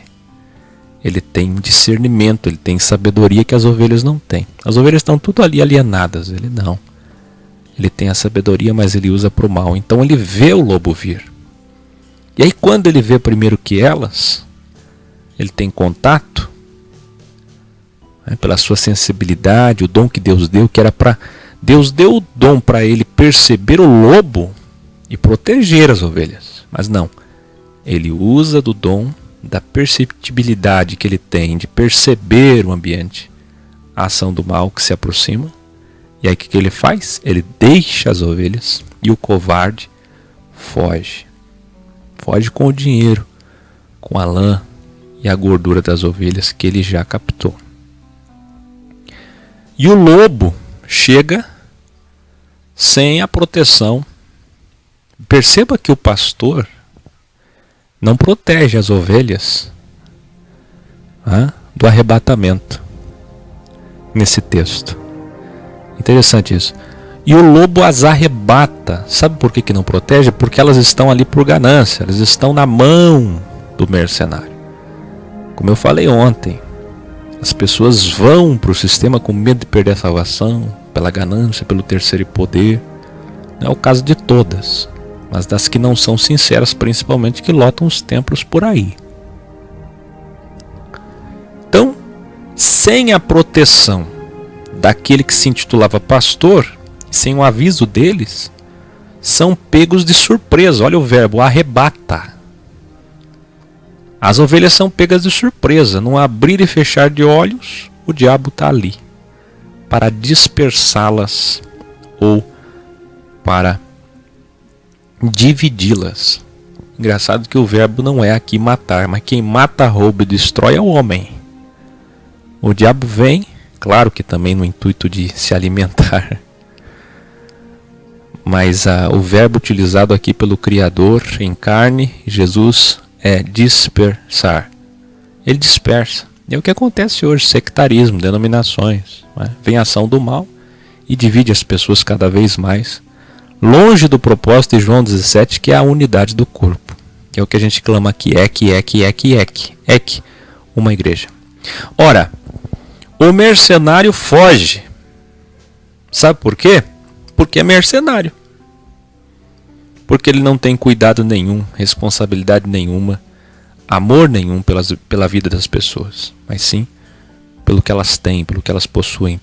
Ele tem discernimento, ele tem sabedoria que as ovelhas não têm. As ovelhas estão tudo ali alienadas, ele não. Ele tem a sabedoria, mas ele usa para o mal. Então ele vê o lobo vir. E aí quando ele vê primeiro que elas, ele tem contato, pela sua sensibilidade, o dom que Deus deu, que era para... Deus deu o dom para ele perceber o lobo e proteger as ovelhas. Mas não. Ele usa do dom da perceptibilidade que ele tem de perceber o ambiente a ação do mal que se aproxima. E aí o que ele faz? Ele deixa as ovelhas e o covarde foge. Foge com o dinheiro, com a lã e a gordura das ovelhas que ele já captou. E o lobo chega sem a proteção. Perceba que o pastor não protege as ovelhas do arrebatamento nesse texto. Interessante isso. E o lobo as arrebata. Sabe por que não protege? Porque elas estão ali por ganância. Elas estão na mão do mercenário. Como eu falei ontem, as pessoas vão para o sistema com medo de perder a salvação, pela ganância, pelo terceiro poder. Não é o caso de todas, mas das que não são sinceras, principalmente, que lotam os templos por aí. Então, sem a proteção daquele que se intitulava pastor, sem o aviso deles, são pegos de surpresa. Olha o verbo, arrebata. As ovelhas são pegas de surpresa. Num abrir e fechar de olhos, o diabo está ali para dispersá-las ou para dividi-las. Engraçado que o verbo não é aqui matar, mas quem mata, rouba e destrói é o homem. O diabo vem, claro que também no intuito de se alimentar, mas o verbo utilizado aqui pelo Criador em carne, Jesus, é dispersar. Ele dispersa. É o que acontece hoje, sectarismo, denominações. Vem a ação do mal e divide as pessoas cada vez mais, longe do propósito de João 17, que é a unidade do corpo. Que é o que a gente clama aqui, uma igreja. Ora, o mercenário foge. Sabe por quê? Porque é mercenário. Porque ele não tem cuidado nenhum, responsabilidade nenhuma, amor nenhum pela vida das pessoas, mas sim pelo que elas têm, pelo que elas possuem.